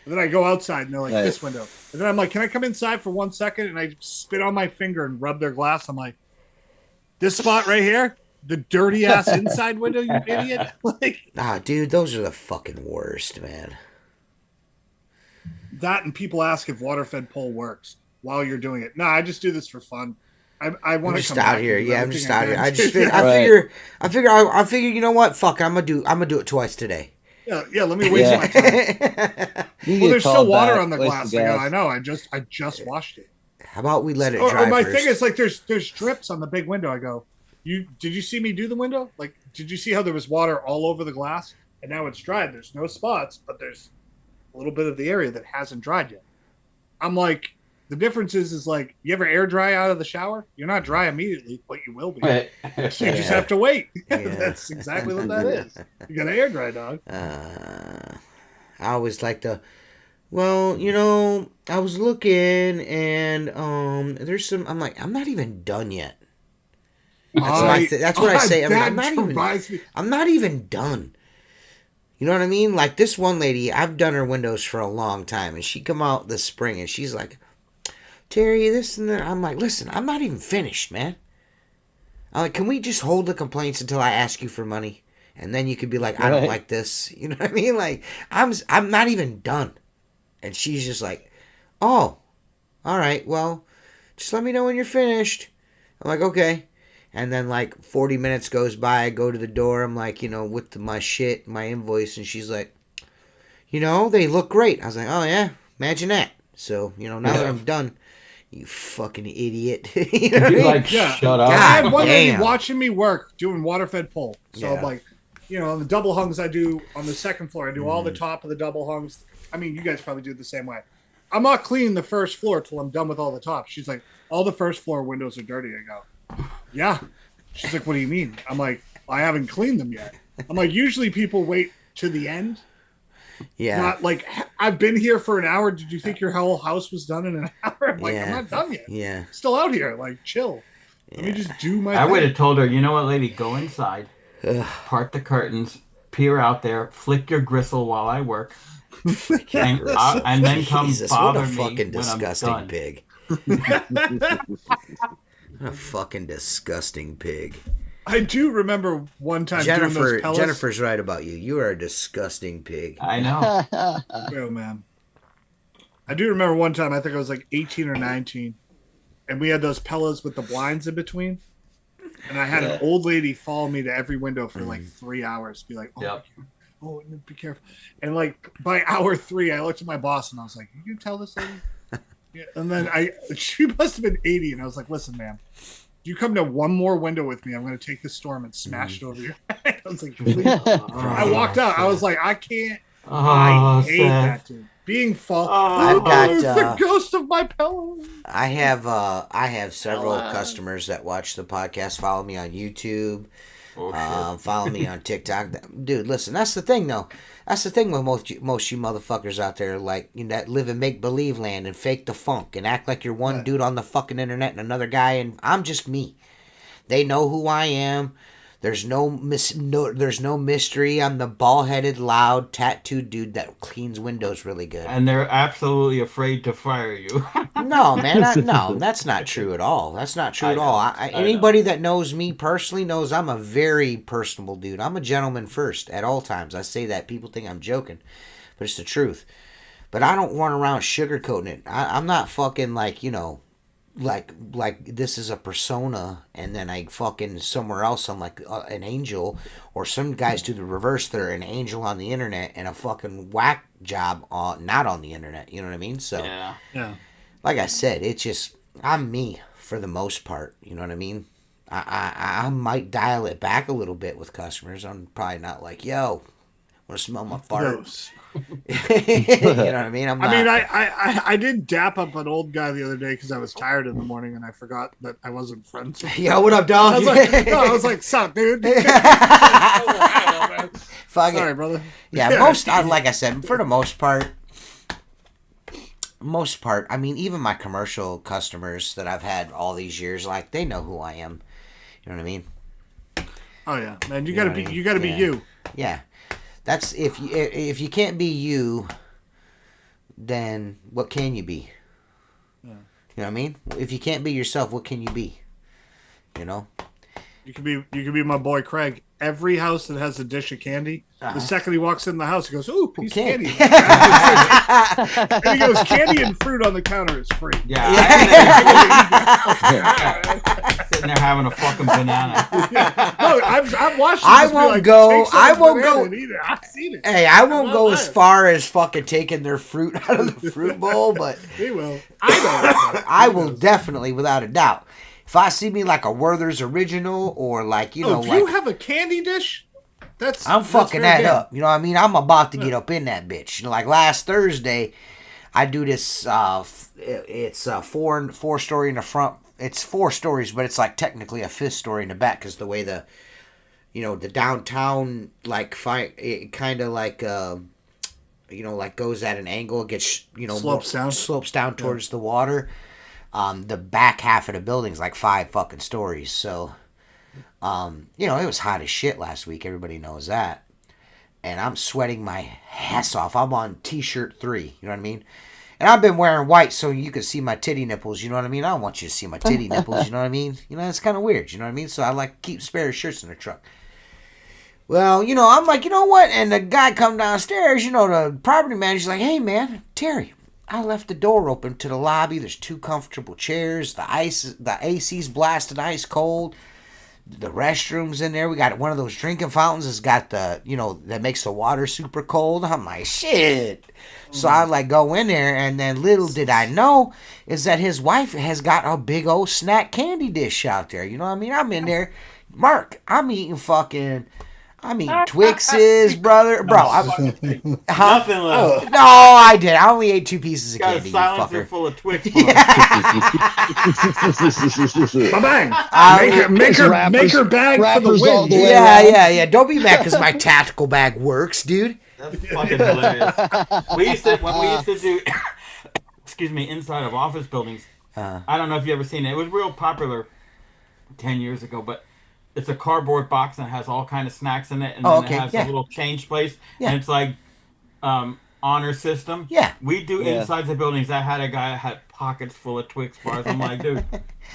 And then I go outside and they're like, Right. this window. And then I'm like, can I come inside for 1 second? And I spit on my finger and rub their glass. I'm like, this spot right here, the dirty ass inside window, you idiot. Like Ah, dude, those are the fucking worst, man. that, and people ask if water fed pole works while you're doing it. No, I just do this for fun. I I'm want to just come out back here. and do Yeah, I'm everything just out here. can. I just Right. I figure. You know what? Fuck. I'm gonna do it twice today. yeah. Let me waste Yeah. my time. You Well, get there's still called water back, on the waste glass. of I go, gas. I know. I just washed it. How about we let it Or dry my first? thing is like there's drips on the big window. I go, did you see me do the window? Like, did you see how there was water all over the glass and now it's dried? There's no spots, but there's a little bit of the area that hasn't dried yet. I'm like, the difference is like you ever air dry out of the shower? You're not dry immediately, but you will be. Right. So you just Yeah. have to wait. Yeah. That's exactly what that is. You got to air dry, dog. I always like to. Well, you know, I was looking and there's some. I'm like, I'm not even done yet. That's what I say. I mean, That I'm not even done. You know what I mean? Like this one lady, I've done her windows for a long time, and she come out this spring and she's like, Terry, this and that. I'm like, listen, I'm not even finished, man. I'm like, can we just hold the complaints until I ask you for money, and then you could be like, I don't Right. like this. You know what I mean? Like, I'm not even done, and she's just like, oh, all right, well, just let me know when you're finished. I'm like, okay. And then like 40 minutes goes by, I go to the door, I'm like, you know, with my shit, my invoice, and she's like, you know, they look great. I was like, oh yeah, imagine that. So, you know, now that I'm done, you fucking idiot. You know what I Be mean? like, Yeah. shut up. I God had one lady damn. watching me work doing water fed pole. So Yeah. like, you know, on the double hungs I do on the second floor, I do all the top of the double hungs. I mean, you guys probably do it the same way. I'm not cleaning the first floor till I'm done with all the tops. She's like, all the first floor windows are dirty. I go, yeah. She's like, what do you mean? I'm like, I haven't cleaned them yet. I'm like, usually people wait to the end. Yeah. Not like, I've been here for an hour. Did you think your whole house was done in an hour? I'm like, I'm not done yet. Yeah. Still out here. Like, chill. Let me just do my I thing. would have told her, you know what, lady, go inside, part the curtains, peer out there, flick your gristle while I work, and then come Jesus, bother what a me fucking when disgusting I'm done. pig. What a fucking disgusting pig. I do remember one time doing those pellets. Jennifer's right about you. You are a disgusting pig. I know. Oh, man. I do remember one time, I think I was like 18 or 19, and we had those pillows with the blinds in between. And I had an old lady follow me to every window for like 3 hours, be like, oh, be careful. And like by hour 3, I looked at my boss and I was like, you tell this lady? Yeah. And then she must have been 80, and I was like, listen, ma'am, you come to one more window with me, I'm going to take this storm and smash it over your head. I was like, please. I walked out. I was like, I can't. I hate that, dude. Being false. I've got it's the ghost of my pillow. I have several customers that watch the podcast, follow me on YouTube, follow me on TikTok. Dude, listen, that's the thing though. That's the thing with most you motherfuckers out there, like, you know, that live in make believe land and fake the funk and act like you're one dude on the fucking internet and another guy, and I'm just me. They know who I am. There's no mystery. I'm the bald-headed, loud, tattooed dude that cleans windows really good. And they're absolutely afraid to fire you. No, man, no, that's not true at all. That's not true at all. Anybody that knows me personally knows I'm a very personable dude. I'm a gentleman first at all times. I say that. People think I'm joking, but it's the truth. But I don't run around sugarcoating it. I'm not fucking like, you know, like this is a persona, and then I fucking somewhere else I'm like an angel, or some guys do the reverse. They're an angel on the internet and a fucking whack job not on the internet. You know what I mean? So yeah. Like I said, it's just I'm me for the most part. You know what I mean? I might dial it back a little bit with customers. I'm probably not like, yo, want to smell my fart? You know what I mean? I did dap up an old guy the other day because I was tired in the morning and I forgot that I wasn't friends with him. Yo, what up, dog? I was like, sup, dude? Sorry, brother. Yeah, like I said, for the most part, I mean, even my commercial customers that I've had all these years, like, they know who I am. You know what I mean? Oh yeah, man, you gotta be you. Yeah. That's if you can't be you, then what can you be? Yeah. You know what I mean? If you can't be yourself, what can you be? You know? You could be my boy Craig. Every house that has a dish of candy, the second he walks in the house, he goes, "Ooh, piece of candy!" And he goes, "Candy and fruit on the counter is free." Yeah. Sitting there having a fucking banana. No, I've watched. I won't go. I've seen it. Hey, I won't go as far as fucking taking their fruit out of the fruit bowl, but he will. I will definitely, without a doubt. If I see me like a Werther's Original or like, you know, if like, you have a candy dish, I'm fucking that up. You know what I mean? I'm about to get up in that bitch. You know, like last Thursday, I do this. It's four story in the front. It's 4 stories, but it's like technically a 5th story in the back because the way the downtown like it kind of like like goes at an angle. It gets slopes down towards the water. The back half of the building's like 5 fucking stories. So, it was hot as shit last week. Everybody knows that. And I'm sweating my ass off. I'm on t-shirt 3. You know what I mean? And I've been wearing white so you can see my titty nipples. You know what I mean? I don't want you to see my titty nipples. You know what I mean? It's kind of weird. You know what I mean? So I like to keep spare shirts in the truck. Well, I'm like, you know what? And the guy come downstairs, the property manager's like, hey, man, Terry, I left the door open to the lobby. There's 2 comfortable chairs. The AC's blasted ice cold. The restrooms in there. We got one of those drinking fountains that's got the, that makes the water super cold. I'm like, shit. So I like go in there, and then little did I know is that his wife has got a big old snack candy dish out there. You know what I mean? I'm in there. Mark, I'm eating fucking I mean, Twixes, brother. Bro, huh? Nothing left. No, I did. I only ate 2 pieces of Got a candy, you silencer fucker. full of Twix. Bang! Make her bag for the rappers all win. the way Yeah, around. yeah, yeah. Don't be mad because my tactical bag works, dude. That's fucking hilarious. When we used to do, excuse me, inside of office buildings. I don't know if you ever seen it. It was real popular 10 years ago, but it's a cardboard box and it has all kind of snacks in it, and then it has a little change place, and it's like honor system. Yeah. We do inside the buildings. I had a guy that had pockets full of Twix bars. I'm like, dude,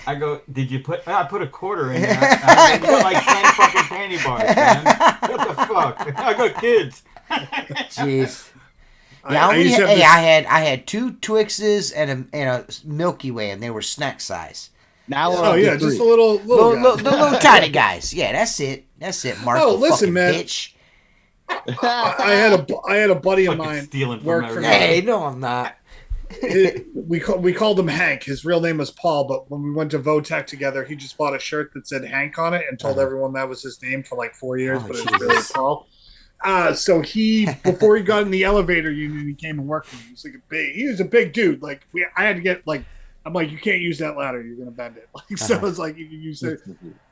I go, did you put? I put a quarter in there. I put like 10 fucking candy bars, man. What the fuck? I got kids. Jeez. Yeah, I had 2 Twixes and a Milky Way, and they were snack size. Now we're Oh up to yeah, 3. just a little The little tiny guys. Yeah, that's it. That's it, Mark. Oh, you listen, fucking man. bitch. I had a buddy of Fucking mine stealing from work for me. Hey, no, I'm not. We called him Hank. His real name was Paul, but when we went to Votech together, he just bought a shirt that said Hank on it and told everyone that was his name for like 4 years, Oh, but it was really Paul. So before he got in the elevator union, he came and worked for me. He was a big dude. Like I had to get like, I'm like, you can't use that ladder. You're gonna bend it. Like so, it's like you can use it.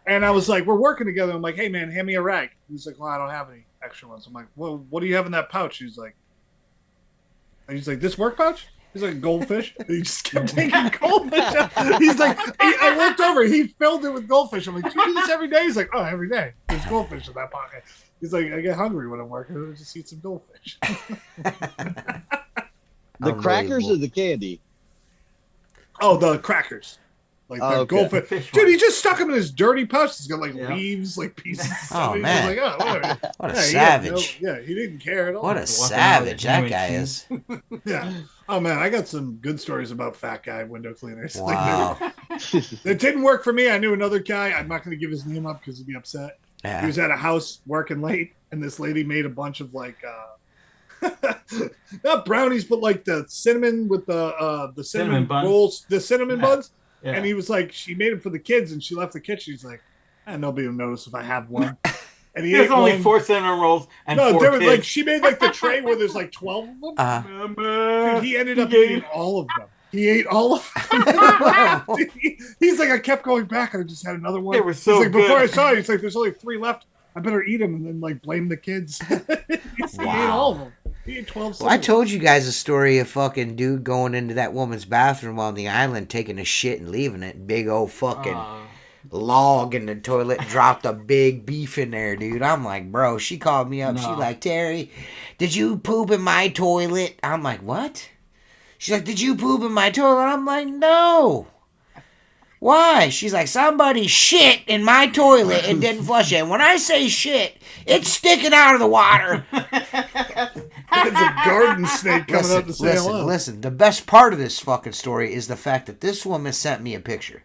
And I was like, we're working together. I'm like, hey man, hand me a rag. He's like, well, I don't have any extra ones. I'm like, well, what do you have in that pouch? He's like, this work pouch? He's like, goldfish. And he just kept taking goldfish out. He's like, I looked over. He filled it with goldfish. I'm like, do you do this every day? He's like, oh, every day. There's goldfish in that pocket. He's like, I get hungry when I'm working. I just eat some goldfish. The crackers or the candy? Oh, the crackers. Like the goldfish. Dude, he just stuck them in his dirty pouch. He's got like leaves, like pieces. Oh, He's man. like, oh, whatever. What a savage. He didn't care at all. What a savage that guy is. Yeah. Oh man, I got some good stories about fat guy window cleaners. Wow. It didn't work for me. I knew another guy. I'm not going to give his name up because he'd be upset. Yeah. He was at a house working late, and this lady made a bunch of like, not brownies, but like the cinnamon with the cinnamon buns. rolls, the cinnamon buns. Yeah. And he was like, she made them for the kids, and she left the kitchen. He's like, nobody will notice if I have one. And he There's ate only one. 4 cinnamon rolls and No, 4 there was kids. like she made like the tray where there's like 12 of them. Dude, he ended up eating all of them. He ate all of them. Dude, he's like, I kept going back and I just had another one. They were so he's like, good. before I saw it, he's like, there's only 3 left. I better eat them and then like blame the kids. He ate all of them. He ate 12. Well, I told you guys a story of fucking dude going into that woman's bathroom on the island, taking a shit and leaving it. Big old fucking log in the toilet, dropped a big beef in there, dude. I'm like, bro, she called me up. No. She's like, Terry, did you poop in my toilet? I'm like, what? She's like, did you poop in my toilet? I'm like, no. Why? She's like, somebody shit in my toilet and didn't flush it. And when I say shit, it's sticking out of the water. It's a garden snake coming up to say hello. Listen. The best part of this fucking story is the fact that this woman sent me a picture.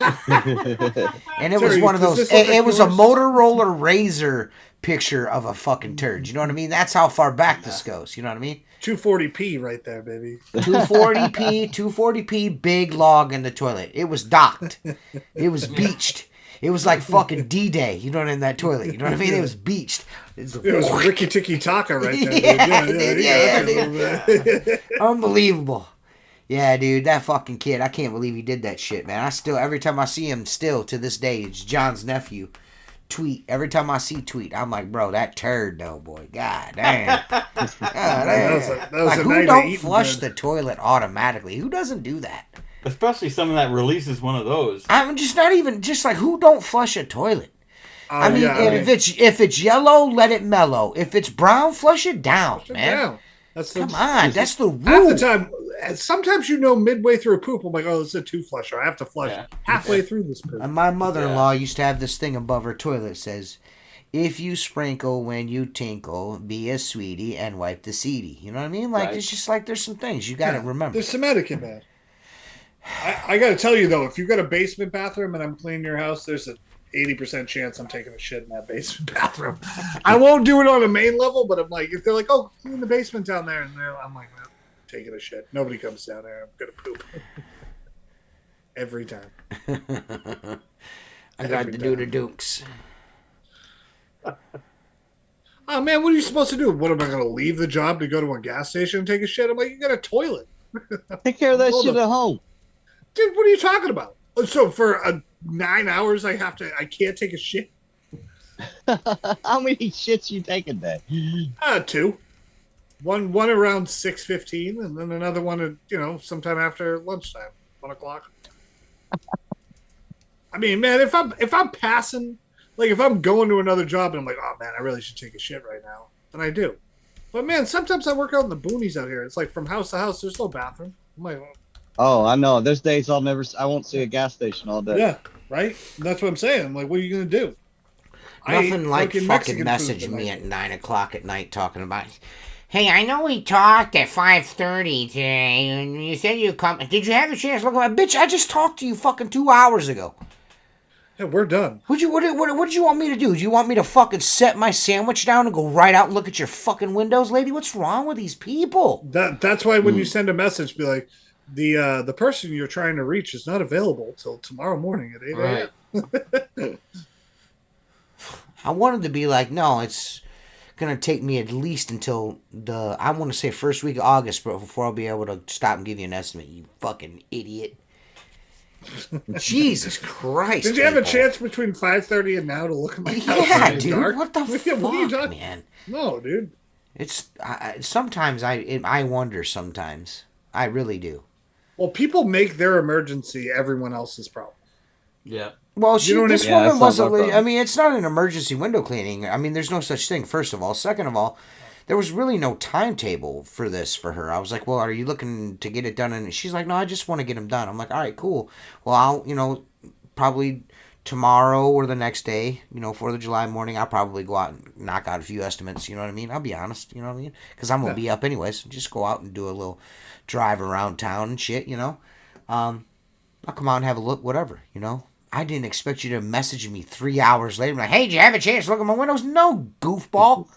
And it was Terry, one of does those. this look like It was a yours? Motorola Razr picture of a fucking turd. You know what I mean? That's how far back this goes. You know what I mean? 240p right there, baby. 240p, big log in the toilet. It was docked. It was beached. It was like fucking D-Day, you know, in that toilet. You know what I mean? It was beached. It was Ricky Tiki Taka right there. Yeah. Unbelievable. Yeah, dude, that fucking kid. I can't believe he did that shit, man. I still, every time I see him, still to this day, it's John's nephew. Tweet. Every time I see tweet, I'm like, bro, that turd though, boy. God damn. God damn. That was Like, a who night of don't eating flush good. the toilet automatically? Who doesn't do that? Especially someone that releases one of those. I'm just not even just like who don't flush a toilet. I mean, yeah, if it's yellow, let it mellow. If it's brown, flush it down, man. down. That's the, Come on, that's the half rule. the time. Sometimes midway through a poop, I'm like, oh, this is a 2-flusher. I have to flush halfway through this poop. And my mother-in-law used to have this thing above her toilet that says, "If you sprinkle when you tinkle, be a sweetie and wipe the seedy." You know what I mean? Like it's just like there's some things you got to remember. There's some etiquette, man. I got to tell you though, if you've got a basement bathroom and I'm cleaning your house, there's a 80% chance I'm taking a shit in that basement bathroom. I won't do it on a main level, but I'm like, if they're like, oh, clean the basement down there, and I'm like, well, taking a shit. Nobody comes down there. I'm gonna poop every time. I got to do the dukes. Oh man, what are you supposed to do? What am I going to leave the job to go to a gas station and take a shit? I'm like, you got a toilet. Take care of that Hold shit up. at home. Dude, what are you talking about? So for 9 hours, I can't take a shit? How many shits you take a day? 2. One around 6:15, and then another one at sometime after lunchtime, 1 o'clock. I mean, man, if I'm passing, like if I'm going to another job and I'm like, oh man, I really should take a shit right now, then I do. But man, sometimes I work out in the boonies out here. It's like from house to house, there's no bathroom. I'm like, Oh, I know. There's days I won't see a gas station all day. yeah, right. That's what I'm saying. I'm like, what are you gonna do? Nothing like fucking Mexican messaging food me tonight. at 9 o'clock at night talking about, hey, I know we talked at 5:30 today, and you said you'd come. Did you have a chance to look at my bitch? I just talked to you fucking 2 hours ago. Yeah, we're done. What did you want me to do? Do you want me to fucking set my sandwich down and go right out and look at your fucking windows, lady? What's wrong with these people? That's why when you send a message, be like, the person you're trying to reach is not available till tomorrow morning at 8 a.m. Right. I wanted to be like, no, it's gonna take me at least until I want to say first week of August, but before I'll be able to stop and give you an estimate. You fucking idiot. Jesus Christ! Did you have a people. chance between 5:30 and now to look at my house? Yeah, in the dude. dark? What the What fuck, are you talking? man? No, dude. It's sometimes I wonder. Sometimes I really do. Well, people make their emergency everyone else's problem. Yeah. Well, You know what I this mean? Yeah, woman that's not wasn't. my problem. I mean, it's not an emergency window cleaning. I mean, there's no such thing. First of all, second of all, there was really no timetable for this for her. I was like, well, are you looking to get it done? And she's like, no, I just want to get them done. I'm like, all right, cool. Well, I'll probably tomorrow or the next day, 4th of July morning, I'll probably go out and knock out a few estimates. You know what I mean? I'll be honest. You know what I mean? Because I'm gonna be up anyways. Just go out and do a little drive around town and shit. I'll come out and have a look, whatever. I didn't expect you to message me 3 hours later. Like, hey, did you have a chance to look at my windows? No, goofball.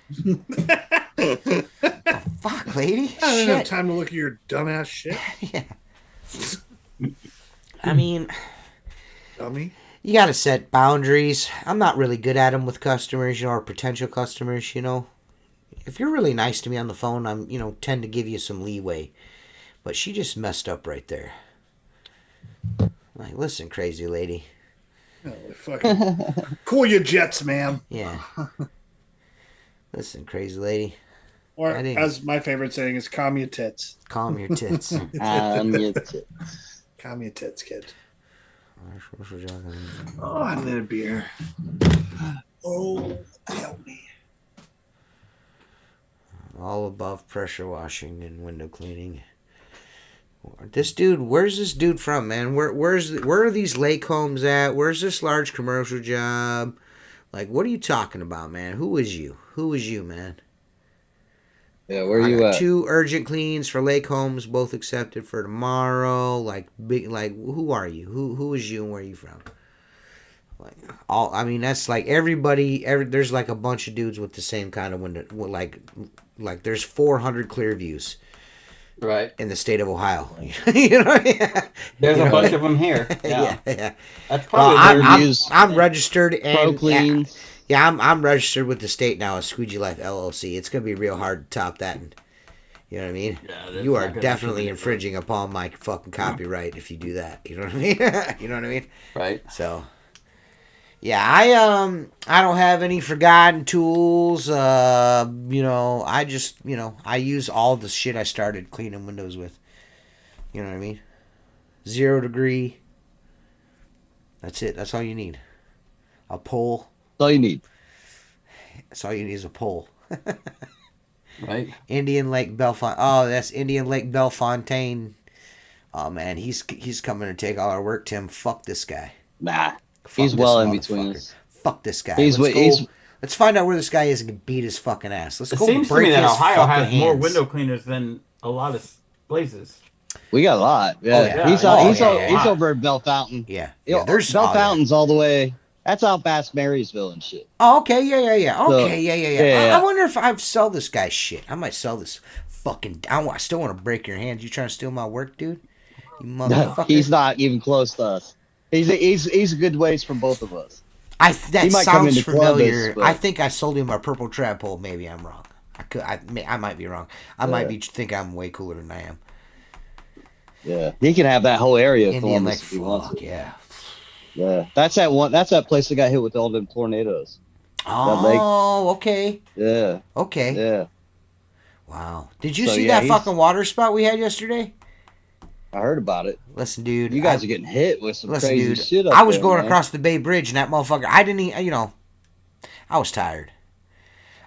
The fuck, lady? I didn't have Shit. time to look at your dumbass shit, Yeah. I mean, dummy. you gotta set boundaries. I'm not really good at them with customers, or potential customers. If you're really nice to me on the phone, I'm, tend to give you some leeway. But she just messed up right there. Like, listen, crazy lady. Oh, fucking cool your jets, ma'am. Yeah. Listen, crazy lady. Or I didn't- as my favorite saying is, calm your tits. Calm your tits. Yeah. Calm your tits, kid. Oh, I need a beer. Oh, help me. All above pressure washing and window cleaning. This dude, where's this dude from, man? Where are these lake homes at? Where's this large commercial job? Like, what are you talking about, man? Who is you? Who is you, man? Yeah, where I you got at? 2 urgent cleans for lake homes, both accepted for tomorrow. Like, who are you? Who is you and where are you from? That's like everybody. There's like a bunch of dudes with the same kind of window. Like there's 400 clear views Right. in the state of Ohio. Yeah. There's a bunch of them here. Yeah. Yeah. That's Well, probably I'm, their I'm, I'm registered Pro and cleans. yeah, I'm registered with the state now as Squeegee Life LLC. It's gonna be real hard to top that. You know what I mean? Yeah, that's You not are gonna be definitely too infringing upon my fucking copyright if you do that. You know what I mean? You know what I mean? right. So, yeah, I don't have any forgotten tools. I just I use all the shit I started cleaning windows with. You know what I mean? 0 degree. That's it. That's all you need. A pole. That's all you need. That's all you need is a pole. Right. Indian Lake Bellefontaine. Oh, that's Indian Lake Bellefontaine. Oh man, he's coming to take all our work. Tim, fuck this guy. Nah. Fuck He's this well in between motherfucker. us. Fuck this guy. He's Let's wi- he's- Let's find out where this guy is and beat his fucking ass. Let's It go seems to break me that his Ohio has fucking more hands. window cleaners than a lot of places. We got a lot. Yeah. Oh, yeah. He's Oh, out, he's, yeah, out, yeah, he's yeah. over at Bell Fountain. Yeah, You know, yeah. There's Bell oh, yeah. Fountain's all the way. That's out past Marysville and shit. Oh, okay, yeah. So, Okay, yeah. yeah. I wonder if I sell this guy shit. I might sell this fucking. I still want to break your hands. You trying to steal my work, dude? You No, motherfucker. he's not even close to us. He's a good ways from both of us. That might come sounds into familiar. Columbus, but- I think I sold him a purple trap pole. Maybe I'm wrong. I might be wrong. I might be think I'm way cooler than I am. Yeah, he can have that whole area of Indian Columbus like if he wants fuck it. yeah. Yeah, that's that one. That's that place that got hit with all them tornadoes. Oh, okay. Yeah, Okay. yeah. Wow. Did you So, see yeah, that he's- fucking water spout we had yesterday? I heard about it. Listen, dude. You guys are getting hit with some listen, crazy dude. shit up I was there, going man. across the Bay Bridge, and that motherfucker. I didn't. I was tired.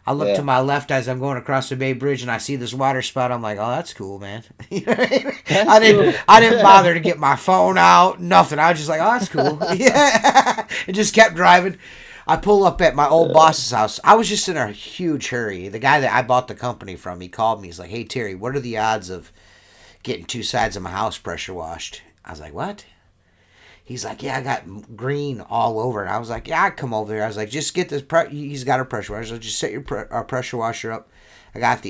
I look Yeah. to my left as I'm going across the Bay Bridge, and I see this water spout. I'm like, "Oh, that's cool, man." You know what I mean? I didn't bother to get my phone out. Nothing. I was just like, "Oh, that's cool." Yeah, and just kept driving. I pull up at my old boss's house. I was just in a huge hurry. The guy that I bought the company from, he called me. He's like, "Hey, Terry, what are the odds of getting 2 sides of my house pressure washed?" I was like, "What?" He's like, "Yeah, I got green all over." And I was like, "Yeah, I'd come over there." I was like, "Just get this." He's got a pressure washer. So just set your pressure washer up.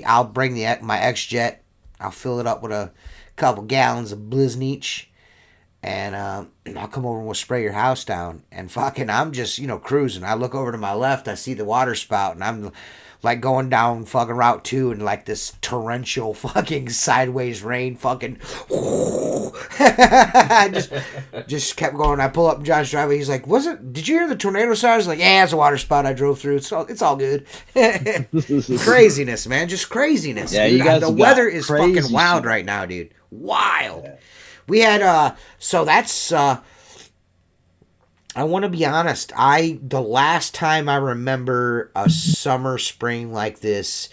I'll bring my X-Jet. I'll fill it up with a couple gallons of Blizzneach. And I'll come over and we'll spray your house down. And fucking, I'm just, cruising. I look over to my left. I see the water spout. And I'm like going down fucking Route 2 and like this torrential fucking sideways rain fucking. I just kept going. I pull up John's driveway. He's like, did you hear the tornado siren? I was like, yeah, it's a water spout I drove through. It's all good. Craziness, man. Just craziness. Yeah, dude. you guys The got weather is crazy fucking wild shit. right now, dude. Wild. Yeah. We had, so that's, I want to be honest. The last time I remember a summer, spring like this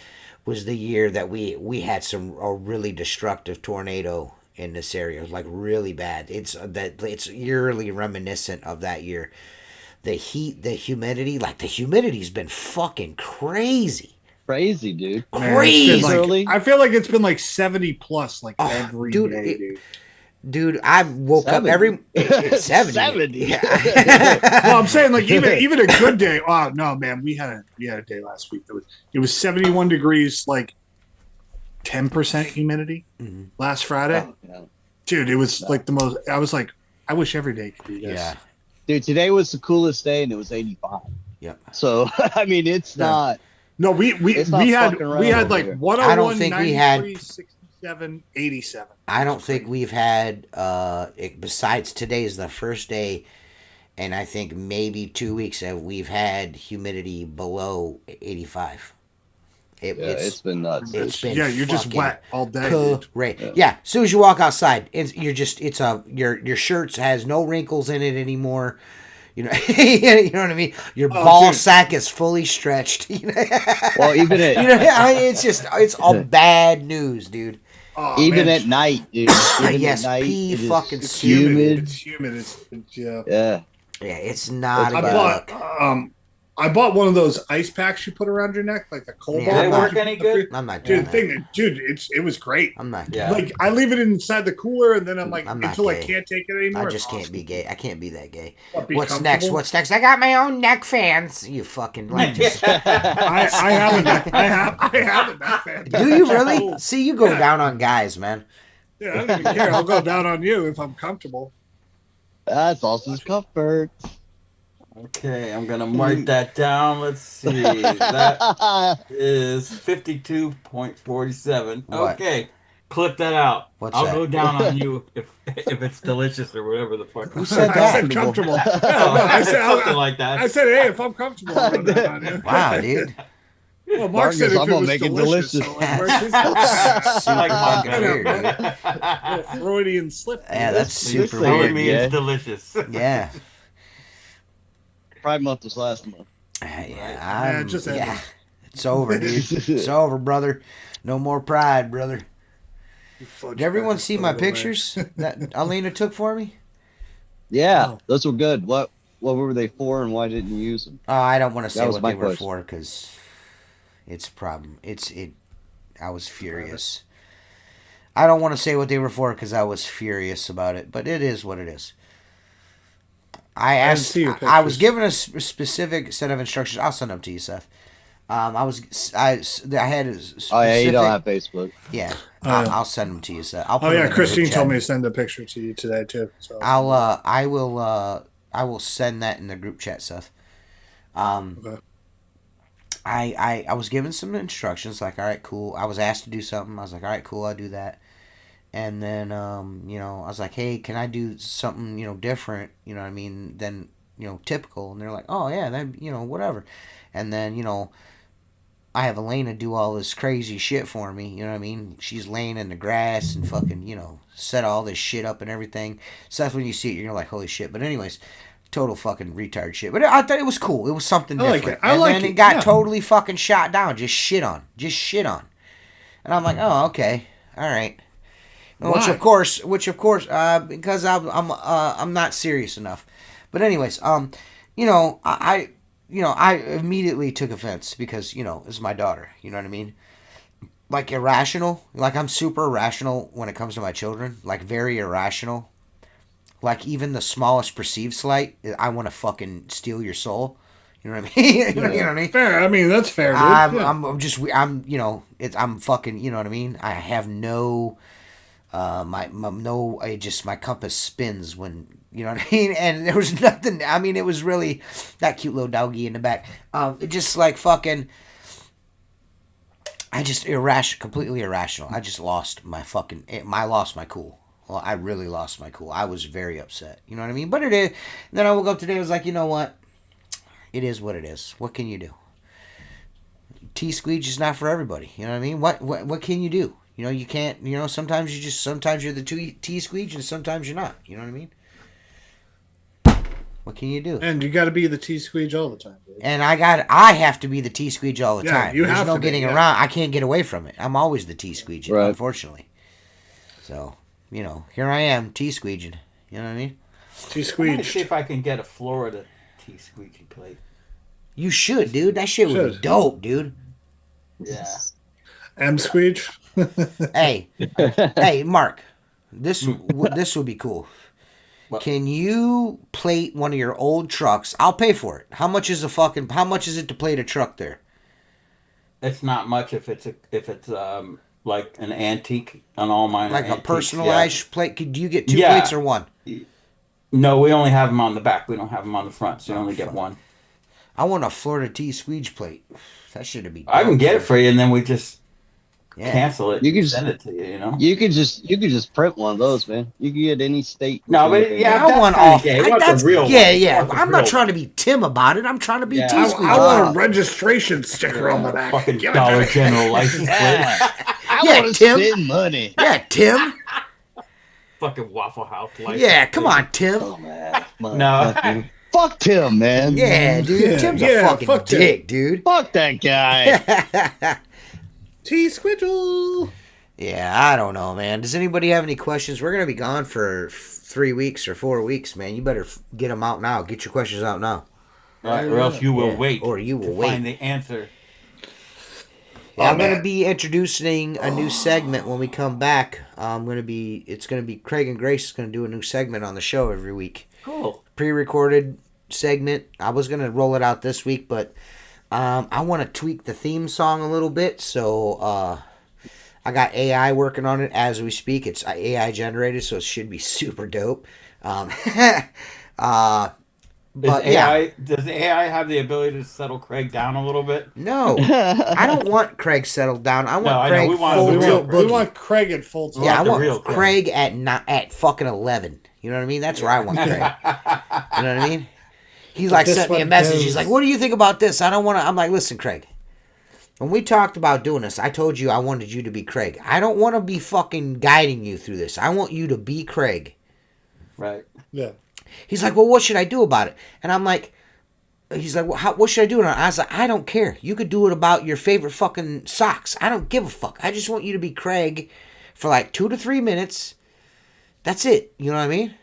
was the year that we had a really destructive tornado in this area. It was like really bad. It's eerily reminiscent of that year. The heat, the humidity, the humidity's been fucking crazy. Crazy, dude. Crazy. Man, I feel like it's been like 70 plus every dude, day, dude. Dude, I woke 70. up every 70. 70. Yeah. Well, I'm saying even a good day. Oh no, man, we had a day last week that was 71 degrees, 10% humidity last Friday. Oh, yeah. Dude, it was like the most. I was like, I wish every day could be this. Yeah. Dude, today was the coolest day and it was 85. Yep. So I mean, it's not. No, we It's not had fucking around we had over like here. 101, I don't think we had- 93, 67, 87. I don't think we've had, besides today is the first day, and I think maybe 2 weeks that we've had humidity below 85. It's been nuts. It's been you're just fucking wet all day. Dude. Great. Yeah. As soon as you walk outside, your shirt has no wrinkles in it anymore. You know, you know what I mean. Your ball sack is fully stretched. Well, even at it's all bad news, dude. Oh, even man. at night, dude. Even Yes, at night, pee it is fucking It's humid. It's humid. It's yeah. Yeah. Yeah, it's not a I good bought look. I bought one of those ice packs you put around your neck, like the cold Yeah, ball. they that work you any put up good? there. I'm not doing Dude, that. it was great. I'm not. Yeah. Like I leave it inside the cooler, and then I'm like, I'm not until I gay. can't take it anymore. I it's just can't awesome. be gay. I can't be that gay. What, be What's next? comfortable? What's next? I got my own neck fans. You fucking just, I have a neck. I have a neck fan. do you really? See, you go down on guys, man. Yeah, I don't even care. I'll go down on you if I'm comfortable. That's also comfort. Okay, I'm gonna mark that down. Let's see. That is 52.47. What? Okay, clip that out. What's I'll that? go down on you if it's delicious or whatever the fuck. Who said I that? said comfortable. Oh, I said something like I that. said, hey, if I'm comfortable, I'll go down on you. Wow, dude. Well, Mark Marcus, said if I'm it gonna was make it delicious. delicious. So like, where's Super Like my fucking weird, dude. little Freudian slip? Yeah, that's This super thing- weird. Me Yeah. it's delicious. Yeah. Pride month was last month. Yeah, just yeah. ended. It's over, dude. It's over, brother. No more pride, brother. Did everyone see my pictures that Alina took for me? Yeah, Oh. those were good. What were they for, and why didn't you use them? Oh, I don't want to say That was what my they were question. for because it's a problem. I was furious. I don't want to say what they were for because I was furious about it, but it is what it is. I didn't asked. see your I was pictures. given a specific set of instructions. I'll send them to you, Seth. I had a specific. Oh yeah, you don't have Facebook. Yeah, Oh, yeah. I'll send them to you, Seth. I'll put Oh them yeah, in the Christine group told chat. me to send a picture to you today too. So I will send that in the group chat, Seth. Okay. I was given some instructions, like, all right, cool. I was asked to do something. I was like, all right, cool, I'll do that. And then, I was like, hey, can I do something, different, what I mean, than, typical? And they're like, oh, yeah, that, whatever. And then, I have Elena do all this crazy shit for me, you know what I mean? She's laying in the grass and fucking, set all this shit up and everything. So that's when you see it, you're like, holy shit. But anyways, total fucking retard shit. But I thought it was cool. It was something different. And then it got totally fucking shot down. Just shit on. And I'm like, oh, okay. All right. Why? Which of course, because I'm not serious enough. But anyways, I immediately took offense because, it's my daughter. You know what I mean? Like irrational. Like I'm super irrational when it comes to my children. Like very irrational. Like even the smallest perceived slight, I want to fucking steal your soul. You know what I mean? You know what I mean? Fair. I mean, that's fair, dude. I'm fucking, you know what I mean? I have no, my compass spins when, you know what I mean? And there was nothing, I mean, it was really that cute little doggy in the back. It just like fucking, completely irrational. I just lost my cool. Well, I really lost my cool. I was very upset. You know what I mean? But it is. Then I woke up today. I was like, you know what? It is what it is. What can you do? Squeegee is not for everybody. You know what I mean? What can you do? You can't. Sometimes you're the Squeegee and sometimes you're not. You know what I mean? What can you do? And you got to be the Squeegee all the time, dude. And I have to be the Squeegee all the time. You There's have no to be, getting around. I can't get away from it. I'm always the Squeegee, Right. unfortunately. So, here I am, Squeegee. You know what I mean? I'm gonna see Squeegee. if I can get a Florida Squeegee plate. You should, dude. That shit would be dope, dude. Yeah. Squeegee. Hey, Mark. This would be cool. What? Can you plate one of your old trucks? I'll pay for it. How much is it to plate a truck there? It's not much if it's like an antique on all mine. Like are a antiques, personalized plate? Do you get two Yeah. plates or one? No, we only have them on the back. We don't have them on the front, so you only get one. I want a Florida Squeegee plate. That should be dope. I can get it for you, and then we just Yeah. cancel it. You can and send it to you. You could just print one of those, man. You can get any state. No, but yeah, I that's want kinda off. gay. What's That's a real one? yeah. What's a I'm not real trying to be Tim about it. I'm trying to be Yeah. Squeegee. I want a registration sticker on the back. Fucking Give it to Dollar me. General license plate. I Yeah, want to Tim. spend money. Yeah, Tim. Fucking Waffle House license. Yeah, come on, Tim. Oh man. No. Fuck Tim, man. Yeah, dude. Yeah, Tim's a yeah, fucking fuck Tim. dick, dude. Fuck that guy. Squeegee. Yeah, I don't know, man. Does anybody have any questions? We're gonna be gone for 3 weeks or 4 weeks, man. You better get them out now. Get your questions out now. Right, or else you will Yeah, wait. or you will to wait. find the answer. Yeah, I'm man. gonna be introducing a new segment when we come back. It's gonna be Craig and Grace is gonna do a new segment on the show every week. Cool. Pre-recorded segment. I was gonna roll it out this week, but I want to tweak the theme song a little bit. So I got AI working on it as we speak. It's AI generated, so it should be super dope. But Does AI have the ability to settle Craig down a little bit? no, I don't want Craig settled down. I want No, I know. Craig We want full the real tilt Craig. We boogie. want Craig at full time. Yeah, I the want real Craig at fucking 11. You know what I mean? That's where I want Craig. You know what I mean? He's like This sent me a one message. goes- He's like, "What do you think about this?" I don't want to. I'm like, "Listen, Craig. When we talked about doing this, I told you I wanted you to be Craig. I don't want to be fucking guiding you through this. I want you to be Craig." Right. Yeah. He's like, "Well, what should I do about it?" And I'm like, he's like, well, what should I do? And I was like, I don't care. You could do it about your favorite fucking socks. I don't give a fuck. I just want you to be Craig for like 2 to 3 minutes. That's it. You know what I mean?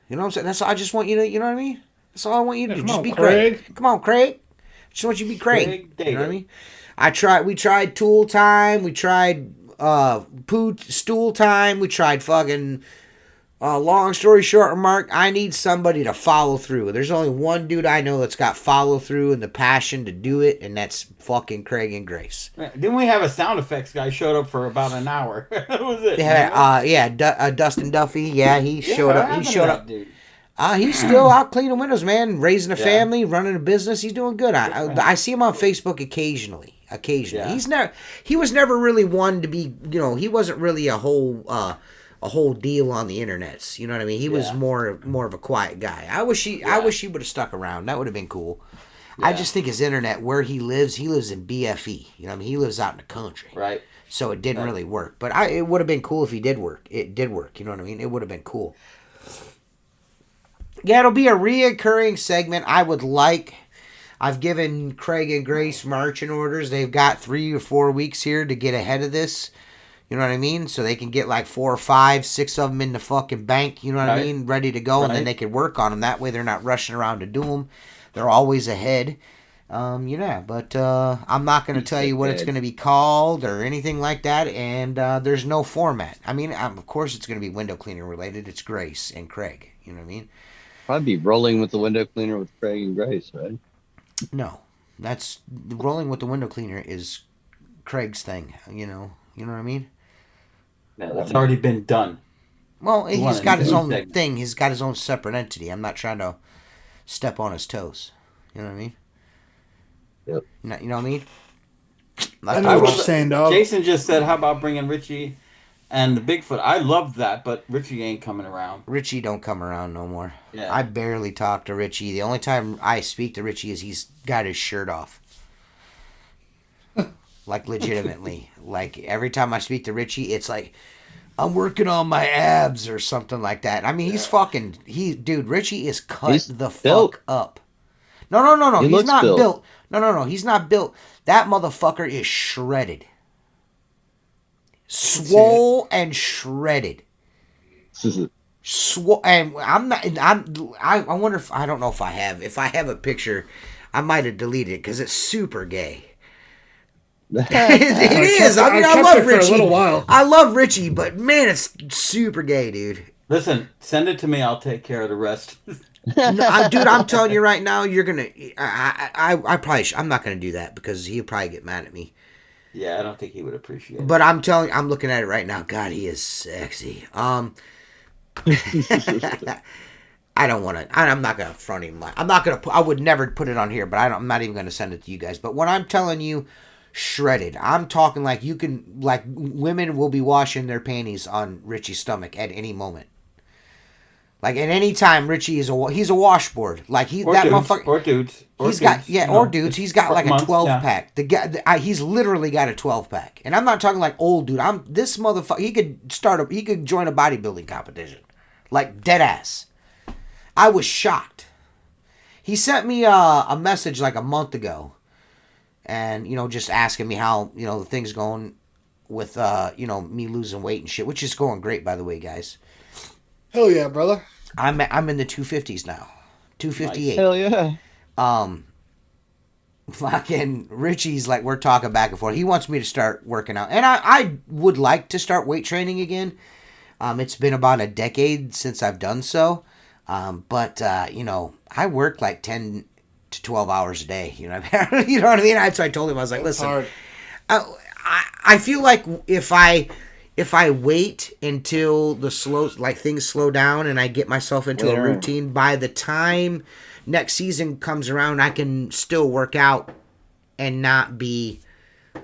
You know what I'm saying? That's all. I just want you to, you know what I mean? That's all I want you to do. come Just on, be Craig. Craig. Come on, Craig. I just want you to be Craig. Craig You know what I David. mean? We tried tool time. We tried stool time. We tried fucking long story short, Mark, I need somebody to follow through. There's only one dude I know that's got follow through and the passion to do it, and that's fucking Craig and Grace. Didn't we have a sound effects guy showed up for about an hour? That was it. Dustin Duffy. Yeah, he showed up. He showed up. Dude. He's still out cleaning windows, man. Raising a family, running a business. He's doing good. I see him on Facebook occasionally. Yeah. He was never really one to be. He wasn't really a whole deal on the internets. You know what I mean? He was more of a quiet guy. I wish he would have stuck around. That would have been cool. I just think his internet, where he lives in BFE. You know what I mean? He lives out in the country. Right. So it didn't really work. But it would have been cool if he did work. It did work. You know what I mean? It would have been cool. Yeah, it'll be a reoccurring segment. I've given Craig and Grace marching orders. They've got 3 or 4 weeks here to get ahead of this. You know what I mean? So they can get like 4 or 5, 6 of them in the fucking bank. You know what I mean? Ready to go. And then they can work on them. That way they're not rushing around to do them. They're always ahead. But I'm not going to tell you what it's going to be called or anything like that. And there's no format. I mean, of course it's going to be window cleaner related. It's Grace and Craig. You know what I mean? Probably be rolling with the window cleaner with Craig and Grace, right? No, that's rolling with the window cleaner is Craig's thing. You know what I mean? Yeah, that's already been done. Well, he's got his own thing. He's got his own separate entity. I'm not trying to step on his toes. You know what I mean? Yep. You know what I mean? I know what you're saying, dog. Jason just said, how about bringing Richie and the Bigfoot? I love that, but Richie ain't coming around. Richie don't come around no more. Yeah. I barely talk to Richie. The only time I speak to Richie is he's got his shirt off. Like, legitimately. Like, every time I speak to Richie, it's like, I'm working on my abs or something like that. I mean, he's dude, Richie is cut He's the built. fuck up. No. He He's looks not built. built. No. He's not built. That motherfucker is shredded. Swole and shredded. And I wonder if, I don't know if I have a picture, I might have deleted it because it's super gay. it is. I mean, I love Richie. For a little while. I love Richie, but man, it's super gay, dude. Listen, send it to me. I'll take care of the rest. No, dude, I'm telling you right now, you're gonna. I probably. I'm not gonna do that because he'll probably get mad at me. Yeah, I don't think he would appreciate it. But I'm looking at it right now. God, he is sexy. I don't want to. I'm not gonna front him. I'm not gonna. I would never put it on here, but I'm not even gonna send it to you guys. But when I'm telling you, shredded, I'm talking like you can. Like, women will be washing their panties on Richie's stomach at any moment. Like, at any time, Richie he's a washboard. Like, Or dudes. He's got He's got like a 12 pack. The guy, he's literally got a 12 pack, and I'm not talking like old dude. This motherfucker. He could join a bodybuilding competition, like dead ass. I was shocked. He sent me a message like a month ago, and just asking me how the thing's going with me losing weight and shit, which is going great, by the way, guys. Hell yeah, brother. I'm in the 250s now. 258. Hell yeah. Fucking Richie's like, we're talking back and forth. He wants me to start working out. And I would like to start weight training again. It's been about a decade since I've done so. But I work like 10 to 12 hours a day. You know what I mean? So I told him, I was like, listen, I feel like if I wait until things slow down and I get myself into a routine, by the time next season comes around, I can still work out and not be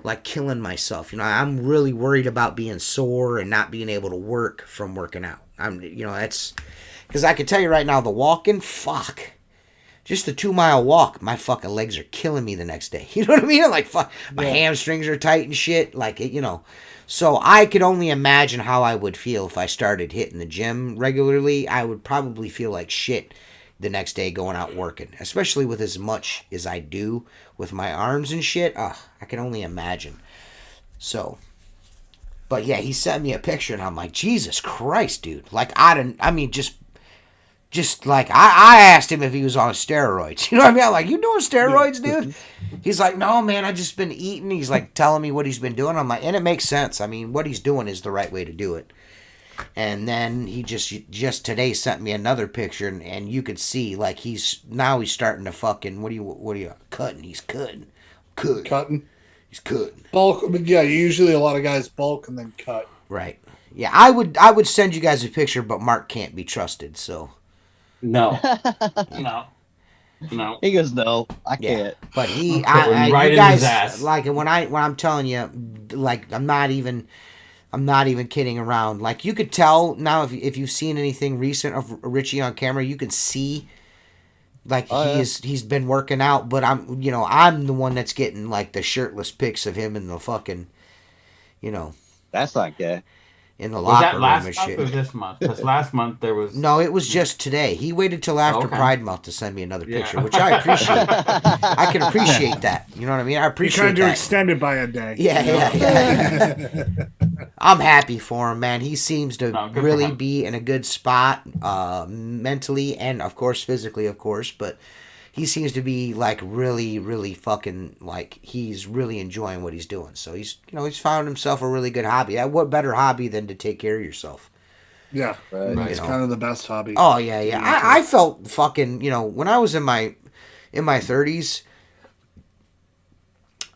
like killing myself. I'm really worried about being sore and not being able to work from working out. That's because I can tell you right now, the walking, fuck. Just the 2-mile walk, my fucking legs are killing me the next day. You know what I mean? Like, fuck, my hamstrings are tight and shit. Like, So I could only imagine how I would feel if I started hitting the gym regularly. I would probably feel like shit the next day going out working, especially with as much as I do with my arms and shit. I can only imagine. So, but yeah, he sent me a picture and I'm like, Jesus Christ, dude. Like, just like, I asked him if he was on steroids. You know what I mean? I'm like, you doing steroids, dude? He's like, no, man, I just been eating. He's like telling me what he's been doing. I'm like, and it makes sense. I mean, what he's doing is the right way to do it. And then he just today sent me another picture, and you could see, like, he's starting to fucking, what are you, cutting? He's cutting. Cutting. He's cutting. Bulk, yeah, usually a lot of guys bulk and then cut. Right. Yeah, I would send you guys a picture, but Mark can't be trusted, so. No, no, no. He goes, no, I Yeah, can't. but Right you in his guys, ass. like when I'm telling you, like I'm not even kidding around. Like you could tell now if you've seen anything recent of Richie on camera, you can see like Oh, yeah. he's been working out. But I'm the one that's getting like the shirtless pics of him in the fucking you know That's not gay. in the Was locker that room and last month shit. or this month? Because last month there was. No, it was just today. He waited till after Okay. Pride Month to send me another Yeah. picture, which I appreciate. I can appreciate that. You know what I mean? I You appreciate kind of that. extend it by a day. Yeah. I'm happy for him, man. He seems to No, good for really him. be in a good spot, mentally and of course physically, of course. But he seems to be like really, really fucking like he's really enjoying what he's doing. So he's found himself a really good hobby. What better hobby than to take care of yourself? Yeah, Right. it's kind of the best hobby. Oh yeah. I felt fucking when I was in my 30s.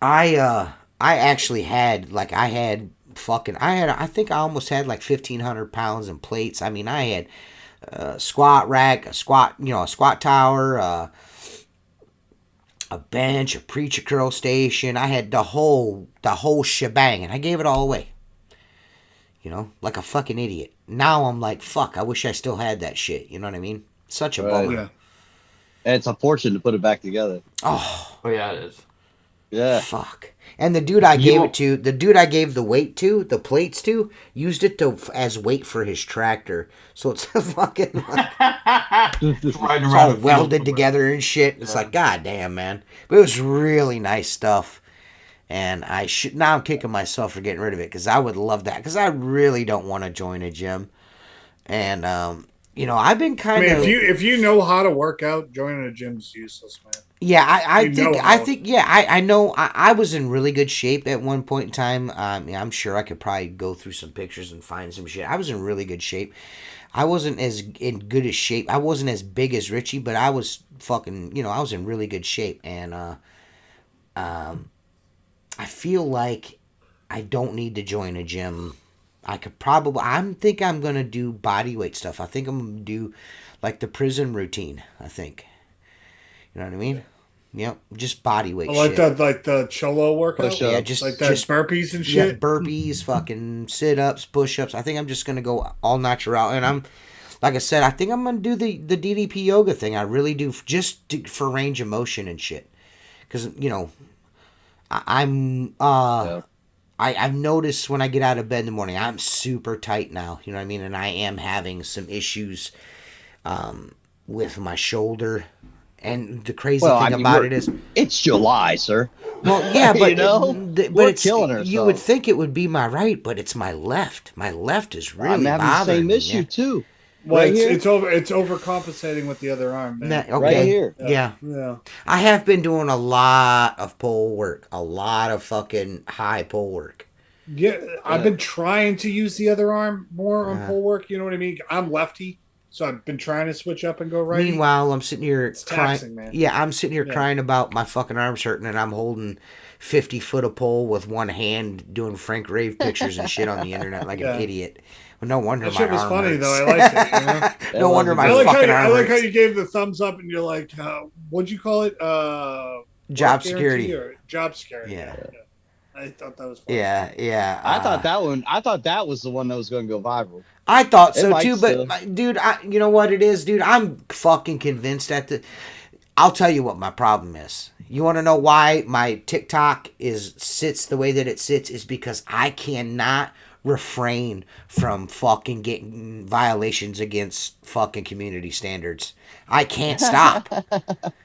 I actually had like I think I almost had like 1,500 pounds in plates. I mean I had a squat rack, a squat tower, a bench, a preacher curl station. I had the whole shebang, and I gave it all away. Like a fucking idiot. Now I'm like, fuck. I wish I still had that shit. You know what I mean? Such a Right. bummer. Yeah. And it's a fortune to put it back together. Oh, Oh yeah, it is. Yeah. fuck. And the dude I gave it to, the dude I gave the weight to, the plates to, used it as weight for his tractor. So it's fucking like, It's riding it's around all the field welded somewhere. together and shit. It's like, god damn, man. But it was really nice stuff. And now I'm kicking myself for getting rid of it because I would love that because I really don't want to join a gym. And I've been I kind mean, of if you know how to work out, joining a gym's useless, man. yeah. I know I was in really good shape at one point in time. I'm sure I could probably go through some pictures and find some shit. I was in really good shape. I wasn't as in good as shape. I wasn't as big as Richie, but I was fucking. I was in really good shape, and I feel like I don't need to join a gym. I think I'm going to do body weight stuff. I think I'm going to do like the prison routine, I think. You know what I mean? Yep, just body weight shit. Like the cholo workout, Push-ups. Yeah, just like that burpees and yeah, shit. burpees, fucking sit-ups, push-ups. I think I'm just going to go all natural. And I'm, like I said, I think I'm going to do the DDP yoga thing. I really do, for range of motion and shit. Because, I've noticed when I get out of bed in the morning, I'm super tight now. You know what I mean? And I am having some issues with my shoulder. And the crazy thing about it is, it's July, sir. well, yeah, but we're killing ourselves. You would think it would be my right, but it's my left. My left is really I'm having the bothering same me, issue man. too. Well, Right here. it's overcompensating with the other arm, man. Okay. Right here. Yeah. Yeah. I have been doing a lot of pole work, a lot of fucking high pole work. Yeah, I've been trying to use the other arm more on Yeah. pole work. You know what I mean? I'm lefty, so I've been trying to switch up and go right. Meanwhile, I'm sitting here It's crying. taxing, man. Yeah, I'm sitting here Yeah. crying about my fucking arms hurting, and I'm holding 50 foot of pole with one hand, doing Frank Rave pictures and shit on the internet like Yeah. an idiot. Well, no wonder That my shit was arm funny hurts. though. I liked it. You know? No wonder my I like fucking arm I like how hurts. you gave the thumbs up and you're like, what'd you call it? Job Work security. guarantee or job security. Yeah. I thought that was funny. Yeah. I thought that was the one that was going to go viral. I thought It so might too, still. but dude, you know what it is, dude? I'm fucking convinced I'll tell you what my problem is. You want to know why my TikTok sits the way that it sits is because I cannot refrain from fucking getting violations against fucking community standards. I can't stop.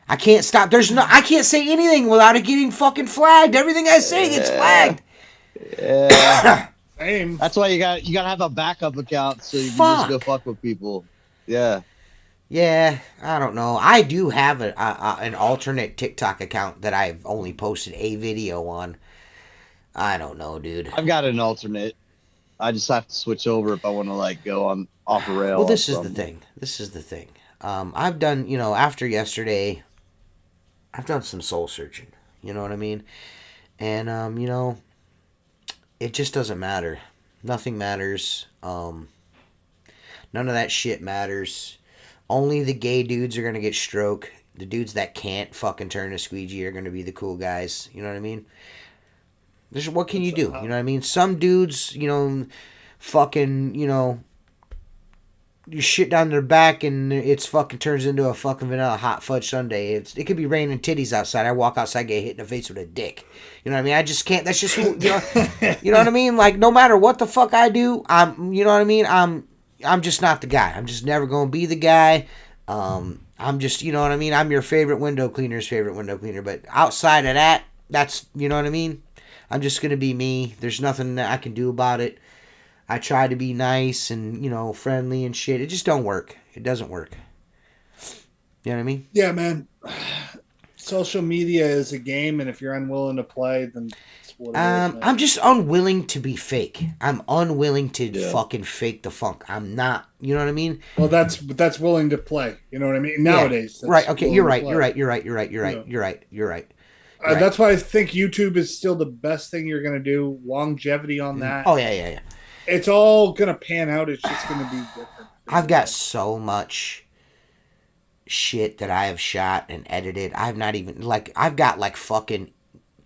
I can't stop. I can't say anything without it getting fucking flagged. Everything I say gets flagged. Yeah. Same. That's why you got to have a backup account so you can Fuck. just go fuck with people. Yeah. Yeah, I don't know. I do have an alternate TikTok account that I've only posted a video on. I don't know, dude. I've got an alternate. I just have to switch over if I want to like go on off a rail. Well, this is the thing. I've done, after yesterday, I've done some soul searching. You know what I mean? And it just doesn't matter. Nothing matters. None of that shit matters. Only the gay dudes are gonna get stroke. The dudes that can't fucking turn a squeegee are gonna be the cool guys. You know what I mean? What can you do? You know what I mean? Some dudes, fucking, you shit down their back and it's fucking turns into a fucking vanilla hot fudge sundae. It could be raining titties outside. I walk outside, get hit in the face with a dick. You know what I mean? I just can't. That's just who. You know what I mean? Like no matter what the fuck I do, You know what I mean? I'm just not the guy. I'm just never gonna be the guy. I'm just, you know what I mean? I'm your favorite window cleaner's favorite window cleaner. But outside of that, that's, you know what I mean? I'm just gonna be me. There's nothing that I can do about it. I try to be nice and, friendly and shit. It just don't work. It doesn't work. You know what I mean? Yeah, man. Social media is a game, and if you're unwilling to play, then it's what it is, man. I'm just unwilling to be fake. I'm unwilling to fucking fake the funk. I'm not. You know what I mean? Well, that's willing to play. You know what I mean? Nowadays. Yeah. Right. Okay. You're right. You're right. You're right. You're right. You're right. You're right. You're right. Right. That's why I think YouTube is still the best thing you're going to do. Longevity on that. Oh, yeah. It's all going to pan out. It's just going to be different. I've got so much shit that I have shot and edited. I've got fucking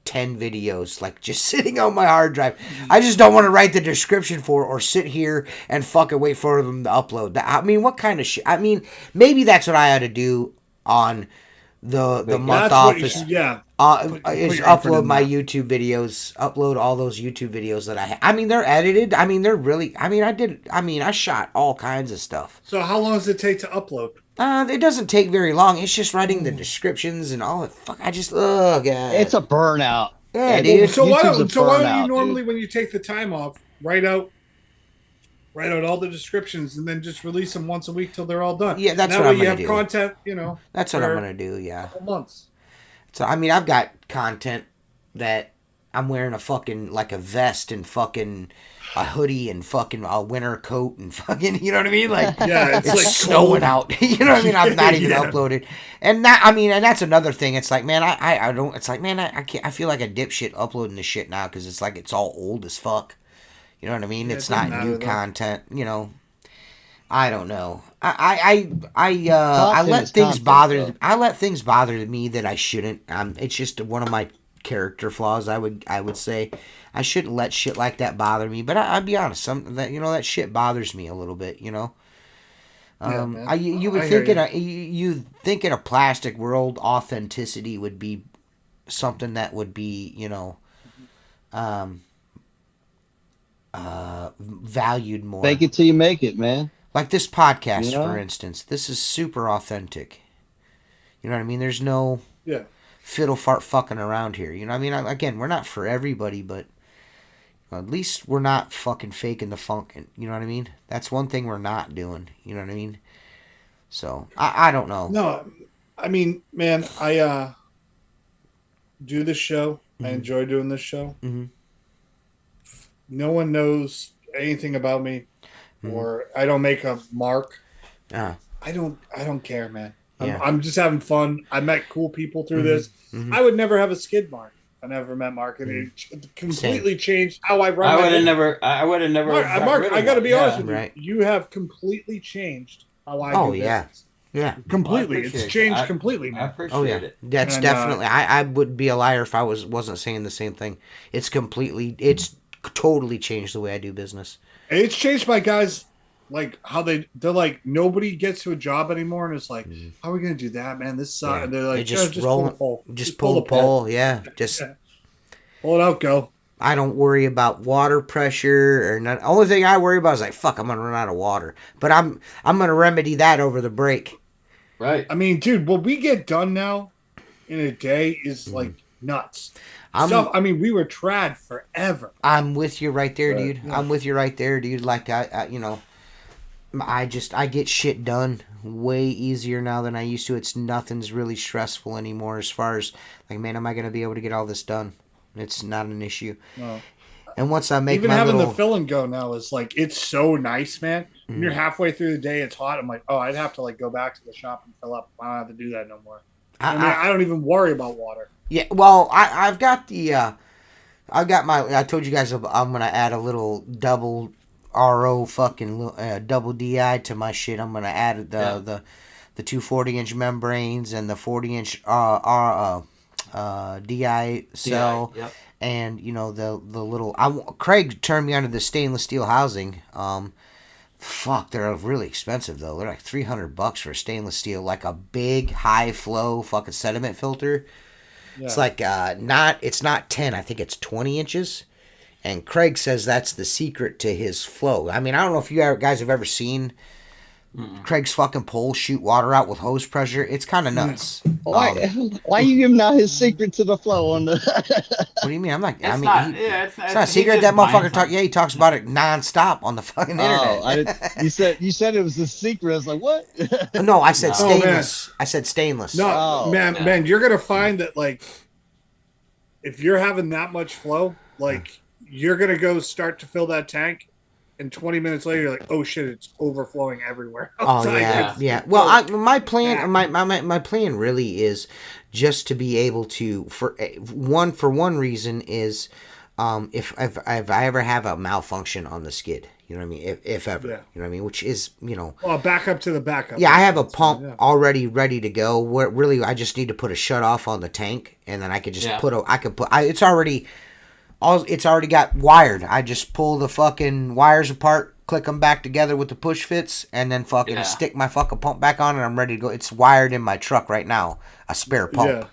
10 videos just sitting on my hard drive. I just don't want to write the description for or sit here and fucking wait for them to upload. I mean, what kind of shit? I mean, maybe that's what I ought to do on the month office. Is upload my YouTube videos, upload all those YouTube videos that I have. I mean, they're edited. I mean, they're really, I shot all kinds of stuff. So how long does it take to upload? It doesn't take very long. It's just writing the descriptions and all that. Fuck, God. It's a burnout. Yeah, dude. So why don't you normally, when you take the time off, write out all the descriptions and then just release them once a week till they're all done? Yeah, that's what I'm going to do. That way you have content, That's what I'm going to do, yeah. Months. So, I've got content that I'm wearing a vest and fucking a hoodie and fucking a winter coat and fucking, you know what I mean? It's snowing out. You know what I mean? I've not even uploaded. And that's another thing. It's like, man, I don't, it's like, man, I can't, I feel like a dipshit uploading this shit now because it's like, it's all old as fuck. You know what I mean? Yeah, it's not new content, I don't know. I let things bother. I let things bother me that I shouldn't. It's just one of my character flaws. I would say I shouldn't let shit like that bother me. But I'll be honest. That shit bothers me a little bit. You would think in a plastic world, authenticity would be something that would be valued more. Fake it till you make it, man. Like this podcast, for instance. This is super authentic. You know what I mean? There's no fiddle fart fucking around here. You know what I mean? Again, we're not for everybody, but at least we're not fucking faking the funk. You know what I mean? That's one thing we're not doing. You know what I mean? So, I don't know. No, I mean, man, I do this show. Mm-hmm. I enjoy doing this show. Mm-hmm. No one knows anything about me. Or I don't make a mark. I don't care, man. I'm just having fun. I met cool people through this. Mm-hmm. I would never have a skid mark. I never met Mark, and it completely changed how I run. I would have never. Mark, I got to be honest with you. You have completely changed how I do business. Yeah, completely. It's changed completely, man. I appreciate it. That's definitely. I would be a liar if I wasn't saying the same thing. It's totally changed the way I do business. It's changed my guys, like how they're like nobody gets to a job anymore, and it's like, how are we gonna do that, man? This sucks. And they're like, just pull the pole. Just pull the pole. Yeah, just pull it out. Go. I don't worry about water pressure or none. Only thing I worry about is like, fuck, I'm gonna run out of water. But I'm gonna remedy that over the break. Right. I mean, dude, what we get done now in a day is like nuts. We were trad forever. I'm with you right there, dude. Yeah. I'm with you right there, dude. Like I get shit done way easier now than I used to. Nothing's really stressful anymore as far as like, man, am I gonna be able to get all this done? It's not an issue. No. And once I make the fill and go now is like, it's so nice, man. When you're halfway through the day, it's hot. I'm like, oh, I'd have to like go back to the shop and fill up. I don't have to do that no more. I don't even worry about water. Yeah, well, I told you guys I'm gonna add a little double RO fucking double DI to my shit. I'm gonna add the two 40-inch membranes and the 40-inch DI cell. Yep. And the little Craig turned me onto the stainless steel housing. Fuck, they're really expensive though. They're like $300 for stainless steel, like a big high flow fucking sediment filter. Yeah. It's like it's not 10, I think it's 20 inches. And Craig says that's the secret to his flow. I mean, I don't know if you guys have ever seen Craig's fucking pole shoot water out with hose pressure. It's kind of nuts. Why you giving out his secret to the flow on the? What do you mean? I'm like, it's not a secret. That motherfucker he talks about it nonstop on the fucking internet. You said it was a secret. I was like, what? No, I said stainless. I said stainless. No, man, you're gonna find that like, if you're having that much flow, like you're gonna go start to fill that tank. And 20 minutes later, you're like, "Oh shit, it's overflowing everywhere." Oh yeah. Well, my plan, my plan really is just to be able to for one reason is, if I ever have a malfunction on the skid, you know what I mean? If ever, you know what I mean? Which is, well, back up to the backup. Yeah, I have a pump already ready to go. Where really, I just need to put a shut off on the tank, and then I could just it's already got wired. I just pull the fucking wires apart, click them back together with the push fits, and then fucking stick my fucking pump back on, and I'm ready to go. It's wired in my truck right now, a spare pump.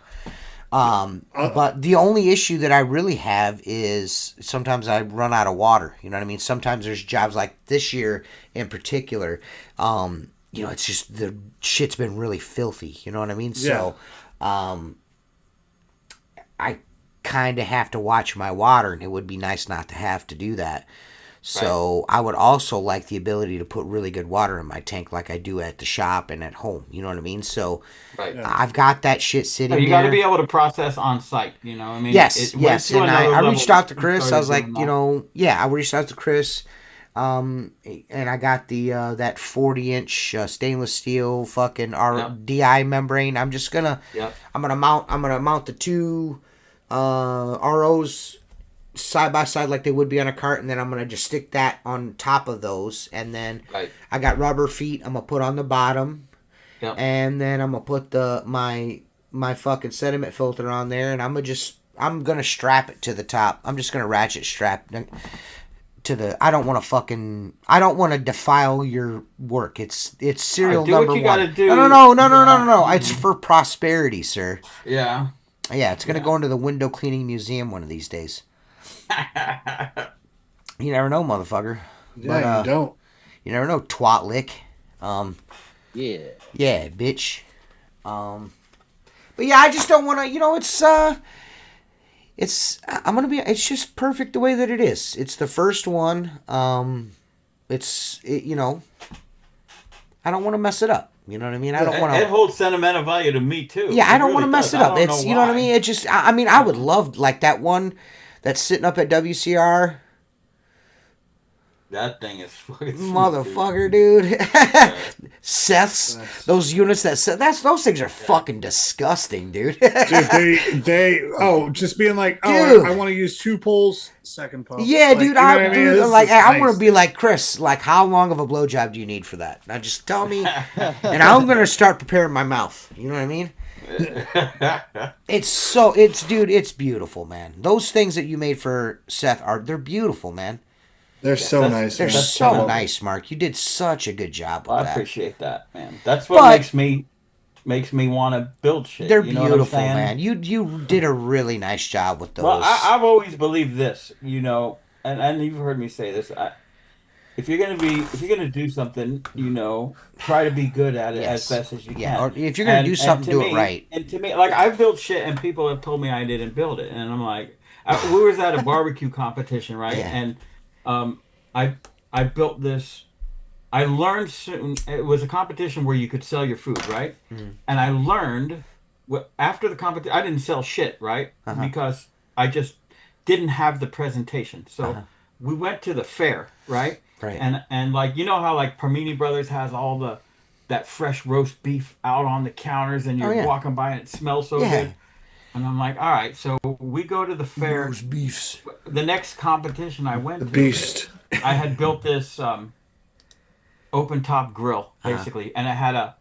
Yeah. But the only issue that I really have is sometimes I run out of water. You know what I mean? Sometimes there's jobs like this year in particular. It's just the shit's been really filthy. You know what I mean? Yeah. So, I kind of have to watch my water, and it would be nice not to have to do that. So I would also like the ability to put really good water in my tank like I do at the shop and at home. You know what I mean? So I've got that shit sitting there. You got to be able to process on site, I mean? Yes. And I reached out to Chris. I was like, I reached out to Chris. And I got the that 40-inch stainless steel fucking DI membrane. I'm just gonna I'm gonna mount the two ROs side by side like they would be on a cart, and then I'm gonna just stick that on top of those, and then I got rubber feet I'm gonna put on the bottom, and then I'm gonna put my fucking sediment filter on there, and I'm gonna strap it to the top. I'm just gonna ratchet strap to the. I don't want to defile your work. It's serial number one. Gotta do. No. It's for prosperity, sir. Yeah. Yeah, it's going to go into the window cleaning museum one of these days. You never know, motherfucker. Yeah, you don't. You never know, twat lick. Yeah. Yeah, bitch. But yeah, I just don't want to, it's just perfect the way that it is. It's the first one. I don't want to mess it up. You know what I mean? I don't want to. It holds sentimental value to me too. Yeah, I don't want to mess it up. It's you know what I mean. It just, I mean, I would love like that one that's sitting up at WCR. That thing is fucking motherfucker, dude. Seth's those units those things are fucking disgusting, dude. Dude, they just being like, dude, I want to use 2 poles, second pump. Yeah, like, dude, I want to be like Chris. Like, how long of a blowjob do you need for that? Now just tell me, and I'm gonna start preparing my mouth. You know what I mean? It's beautiful, man. Those things that you made for Seth they're beautiful, man. They're so nice. They're so nice, Mark. You did such a good job with that. I appreciate that, man. That's what makes me want to build shit. They're beautiful, man. You did a really nice job with those. Well, I've always believed this, and you've heard me say this. If you're gonna do something, try to be good at it as best as you can. Or if you're gonna do something, do it right. And to me, like I've built shit, and people have told me I didn't build it, and I'm like, we was at a barbecue competition, right? Yeah. And I built this. I learned it was a competition where you could sell your food, right? Mm-hmm. And I learned after the competition. I didn't sell shit, right? Because I just didn't have the presentation. So we went to the fair, right? Right. And like how like Parmini Brothers has all that fresh roast beef out on the counters, and you're walking by and it smells so good. And I'm like, all right, so we go to the fair. Roast beefs. The next competition I went to, beast. I had built this open top grill basically, and it had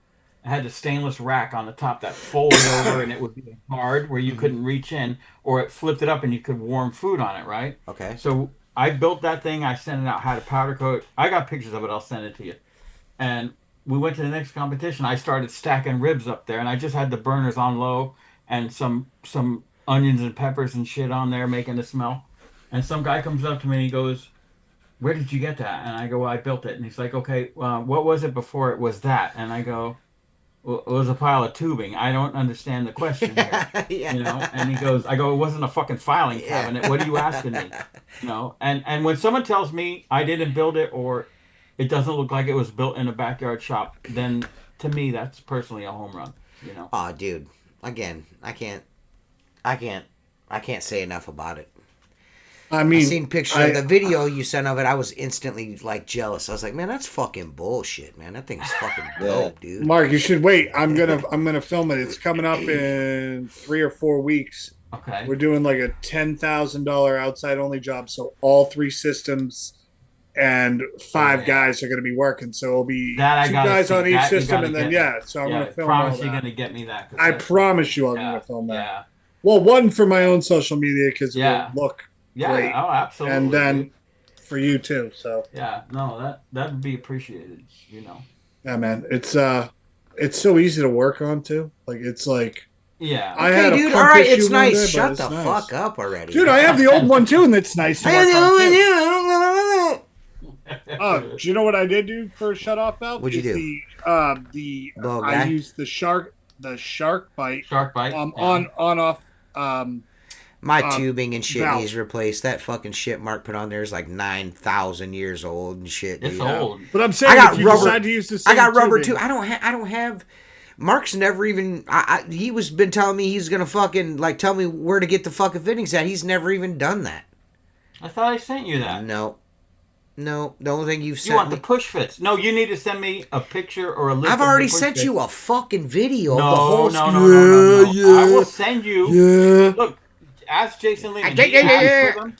It had the stainless rack on the top that folded over, and it would be hard where you couldn't reach in, or it flipped it up and you could warm food on it, right? Okay. So I built that thing. I sent it out. Had a powder coat. I got pictures of it. I'll send it to you. And we went to the next competition. I started stacking ribs up there, and I just had the burners on low and some onions and peppers and shit on there, making the smell. And some guy comes up to me and he goes, "Where did you get that?" And I go, "Well, I built it." And he's like, "Okay, what was it before it was that?" And I go, "Well, it was a pile of tubing. I don't understand the question here." Yeah. You know, and he goes, "I go, it wasn't a fucking filing cabinet. What are you asking me?" You know, and when someone tells me I didn't build it or it doesn't look like it was built in a backyard shop, then to me that's personally a home run. You know. Oh, dude. Again, I can't say enough about it. I mean, I seen pictures of the video you sent of it. I was instantly like jealous. I was like, man, that's fucking bullshit, man. That thing's fucking dope, dude. Mark, you should wait. I'm gonna film it. It's coming up in 3 or 4 weeks. Okay. We're doing like a $10,000 outside only job, so all 3 systems and 5 guys are going to be working. So it'll be 2 guys on each system, and then so I'm going to film. Promise all you're that. going to get me that. I promise you, I'm going to film that. Yeah. Well, one for my own social media because it will look great. Oh, absolutely. And then for you too. So yeah, no, that would be appreciated. You know. Yeah, man, it's so easy to work on too. Like it's like. Yeah. I had dude. a All right, it's issue nice. one day, Shut but the it's nice. fuck up already, Dude. I have the old one too, and it's nice to I work have the on old too. one too. Oh, do you know what I did do for a shut off valve? What'd you do? I used the shark bite. Shark bite. On off. My tubing and shit valve. needs replaced. That fucking shit Mark put on there is like 9,000 years old and shit. It's dude. old. But I'm saying, I got if you rubber. decide to use the same I got rubber tubing, too. I don't have. Mark's never even. He was been telling me he's gonna fucking like tell me where to get the fucking fittings at. He's never even done that. I thought I sent you that. No. The only thing you've You sent want me. the push fits? No, you need to send me a picture or a list. I've of already the push sent fits. you a fucking video No, of the whole. no. Yeah. I will send you. Yeah. Look, ask Jason Lehman. Yeah. He asked for them.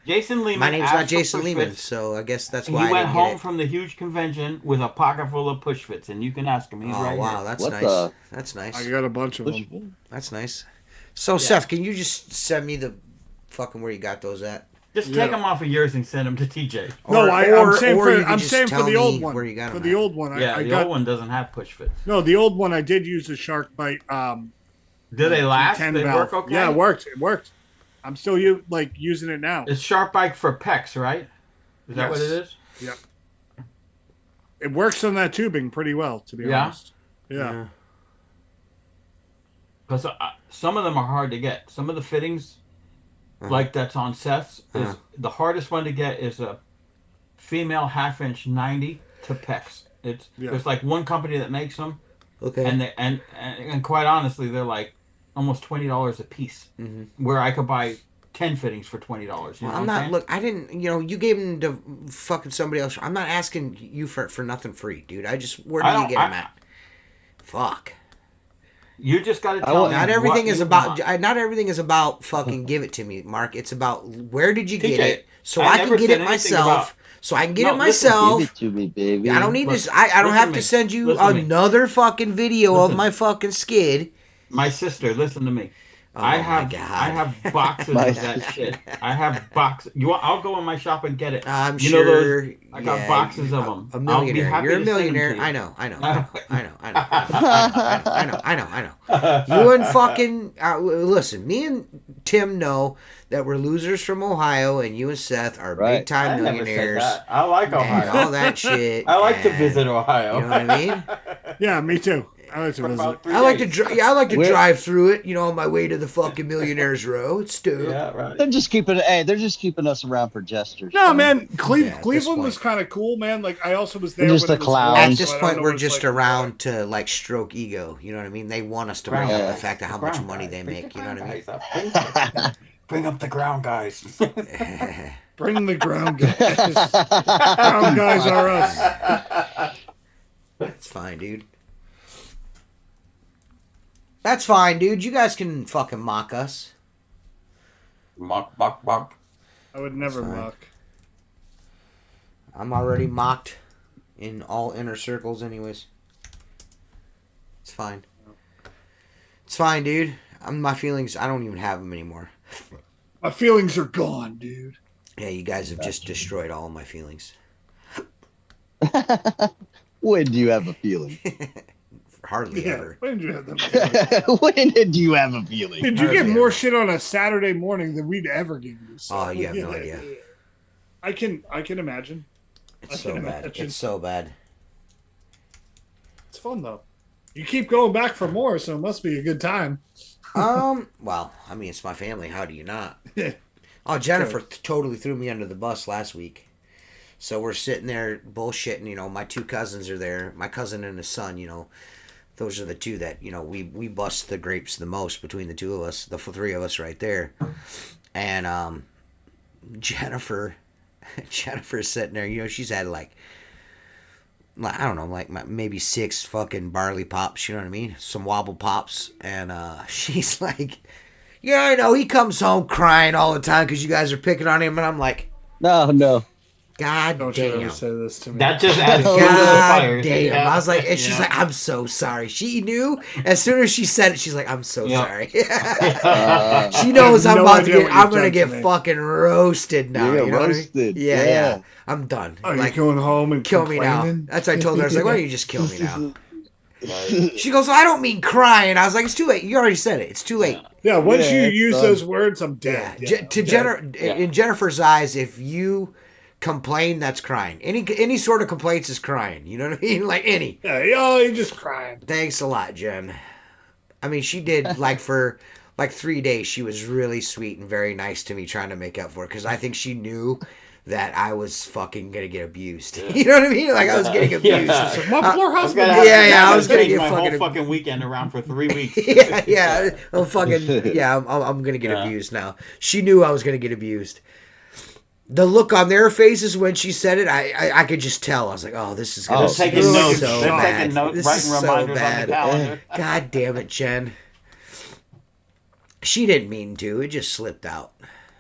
Jason Lehman. My name's asked not for Jason push Lehman, fits. so I guess that's And why he went I didn't home get it. from the huge convention with a pocket full of push fits, and you can ask him. He's Oh right wow, here. that's What nice. the- That's nice. I got a bunch of them. That's nice. So Seth, can you just send me the fucking where you got those at? Just take them off of yours and send them to TJ. No, I'm saying or you for could just for tell the me old one. where you got For 'em the at. old one, Yeah, I the got old one doesn't have push fits. no. The old one I did use the shark bite. Do they last? 10 They valve. work okay? Yeah, it worked. I'm still using it now. It's Sharp Bike for pecs, right? Is that what it Yes. is? Yep. It works on that tubing pretty well, to be Yeah? honest. Yeah. Because some of them are hard to get. Some of the fittings, like that's on Seth's, is the hardest one to get is a female 1/2 inch 90 to pecs. There's like one company that makes them, Okay. and quite honestly, they're like almost $20 a piece. Mm-hmm. Where I could buy 10 fittings for $20. You know Well, what I'm not. saying? Look, I didn't. You gave them to fucking somebody else. I'm not asking you for nothing free, dude. I just where do you get them at? Fuck. You just got to tell me. Not everything what is you about. want. Not everything is about fucking give it to me, Mark. It's about where did you get TJ, it, so I I can never get said it anything myself. about- So I can get No, it listen, myself. Give it to me, baby. I don't need Listen, this. I don't listen have to to me. send you Listen to me. another fucking video of my fucking skid. My sister, listen to me. Oh I my have God. I have boxes My of that shit. I have boxes. I'll go in my shop and get it. I'm You know sure. those- I got boxes of them. A I'll be millionaire. happy You're a to send them millionaire. to you. I know. I know. You and fucking listen. Me and Tim know that we're losers from Ohio, and you and Seth are Right. big time millionaires. I like And Ohio. all that shit. I like to and- visit Ohio. You know what I mean? Yeah, me too. I like to For visit. about 3 I like to days. I like to Where- drive through it. On my way to the fucking millionaires row. It's dope. Yeah, right. They're just keeping us around for jesters. No, man, Yeah, at this Cleveland was point. kind of cool, man. Like I also was there. They're just when a it was clown. warm, At so this I don't point, know we're what it's just like around to like stroke ego. You know what I mean? They want us to bring Ground up the guys. fact of how The much ground money guys. they Bring make. the You know what I mean? ground guys up. Bring up the ground guys. Bring the ground guys. Ground guys are us. That's fine, dude. That's fine, dude. You guys can fucking mock us. Mock, mock, mock. I would never Fine. mock. I'm already mocked in all inner circles, anyways. It's fine. It's fine, dude. My feelings, I don't even have them anymore. My feelings are gone, dude. Yeah, you guys have just destroyed all of my feelings. When do you have a feeling? Hardly ever. When did you have them? When did you have a feeling? Dude, you get Hardly more ever. shit on a Saturday morning than we'd ever give you. So, Oh, you have no idea. I can imagine. It's I so can bad. imagine. It's so bad. It's fun though. You keep going back for more, so it must be a good time. Well, I mean, it's my family. How do you not? Oh, Jennifer totally threw me under the bus last week. So we're sitting there bullshitting. You know, my two cousins are there. My cousin and his son. You know, those are the two that we bust the grapes the most between the two of us, the three of us right there. And Jennifer's sitting there. You know, she's had like I don't know, like maybe 6 fucking barley pops. You know what I mean? Some wobble pops, and she's like, "Yeah, I know. He comes home crying all the time because you guys are picking on him." And I'm like, No. God Don't you damn. ever say this to me. That just adds fuel to the God fire. damn. Yeah. I was like, and she's Yeah. like, I'm so sorry. She knew as soon as she said it, she's like, I'm so Yeah. sorry. Uh, She knows I have I'm no about to idea get, what I'm you've going to done get to me. fucking roasted now. You're You know roasted. what I mean? Yeah. I'm done. Oh, Like, you're going home and kill me now. complaining? That's what I told her. I was like, why don't you just kill me now? She goes, well, I don't mean crying. I was like, it's too late. You already said it. It's too late. Yeah, once Yeah, you it's use done. those words, I'm Yeah. dead. Yeah, To I'm dead. in Jennifer's eyes, if you complain, that's crying. Any sort of complaints is crying. You know what I mean? Like any. Yeah, oh, you're just crying. Thanks a lot, Jen. I mean, she did like for like 3 days. She was really sweet and very nice to me, trying to make up for it because I think she knew that I was fucking gonna get abused. You know what I mean? Like I was getting abused. Yeah. My poor I'm husband. gonna have Yeah, to- yeah, I'm I was gonna change get my fucking- whole fucking weekend around for 3 weeks. yeah. I'm fucking. Yeah, I'm gonna get Yeah. abused now. She knew I was gonna get abused. The look on their faces when she said it, I could just tell. I was like, oh, this is gonna Oh, this Taking is notes. so They're bad. taking notes, This writing is so reminders on bad. the calendar. God damn it, Jen. She didn't mean to. It just slipped out.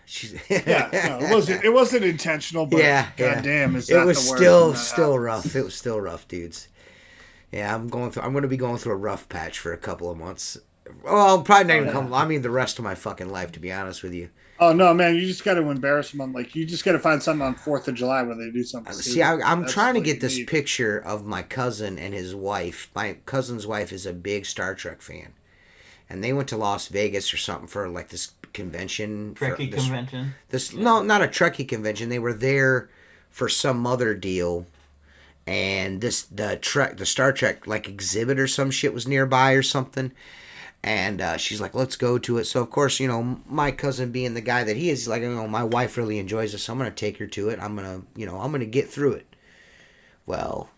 She's Yeah, no, it wasn't intentional, but Yeah, goddamn, is that it was the worst still when that happens? rough. It was still rough, dudes. Yeah, I'm going to be going through a rough patch for a couple of months. Well, probably not even come. I mean, the rest of my fucking life, to be honest with you. Oh no, man! You just got to embarrass them. Like you just got to find something on 4th of July where they do something. See, I'm That's trying to what get you this need. picture of my cousin and his wife. My cousin's wife is a big Star Trek fan, and they went to Las Vegas or something for like this convention. Trekkie this, convention. No, not a Trekkie convention. They were there for some other deal, and the Star Trek like exhibit or some shit was nearby or something. And she's like, let's go to it. So, of course, my cousin being the guy that he is, he's like, my wife really enjoys this, so I'm going to take her to it. I'm going to get through it. Well,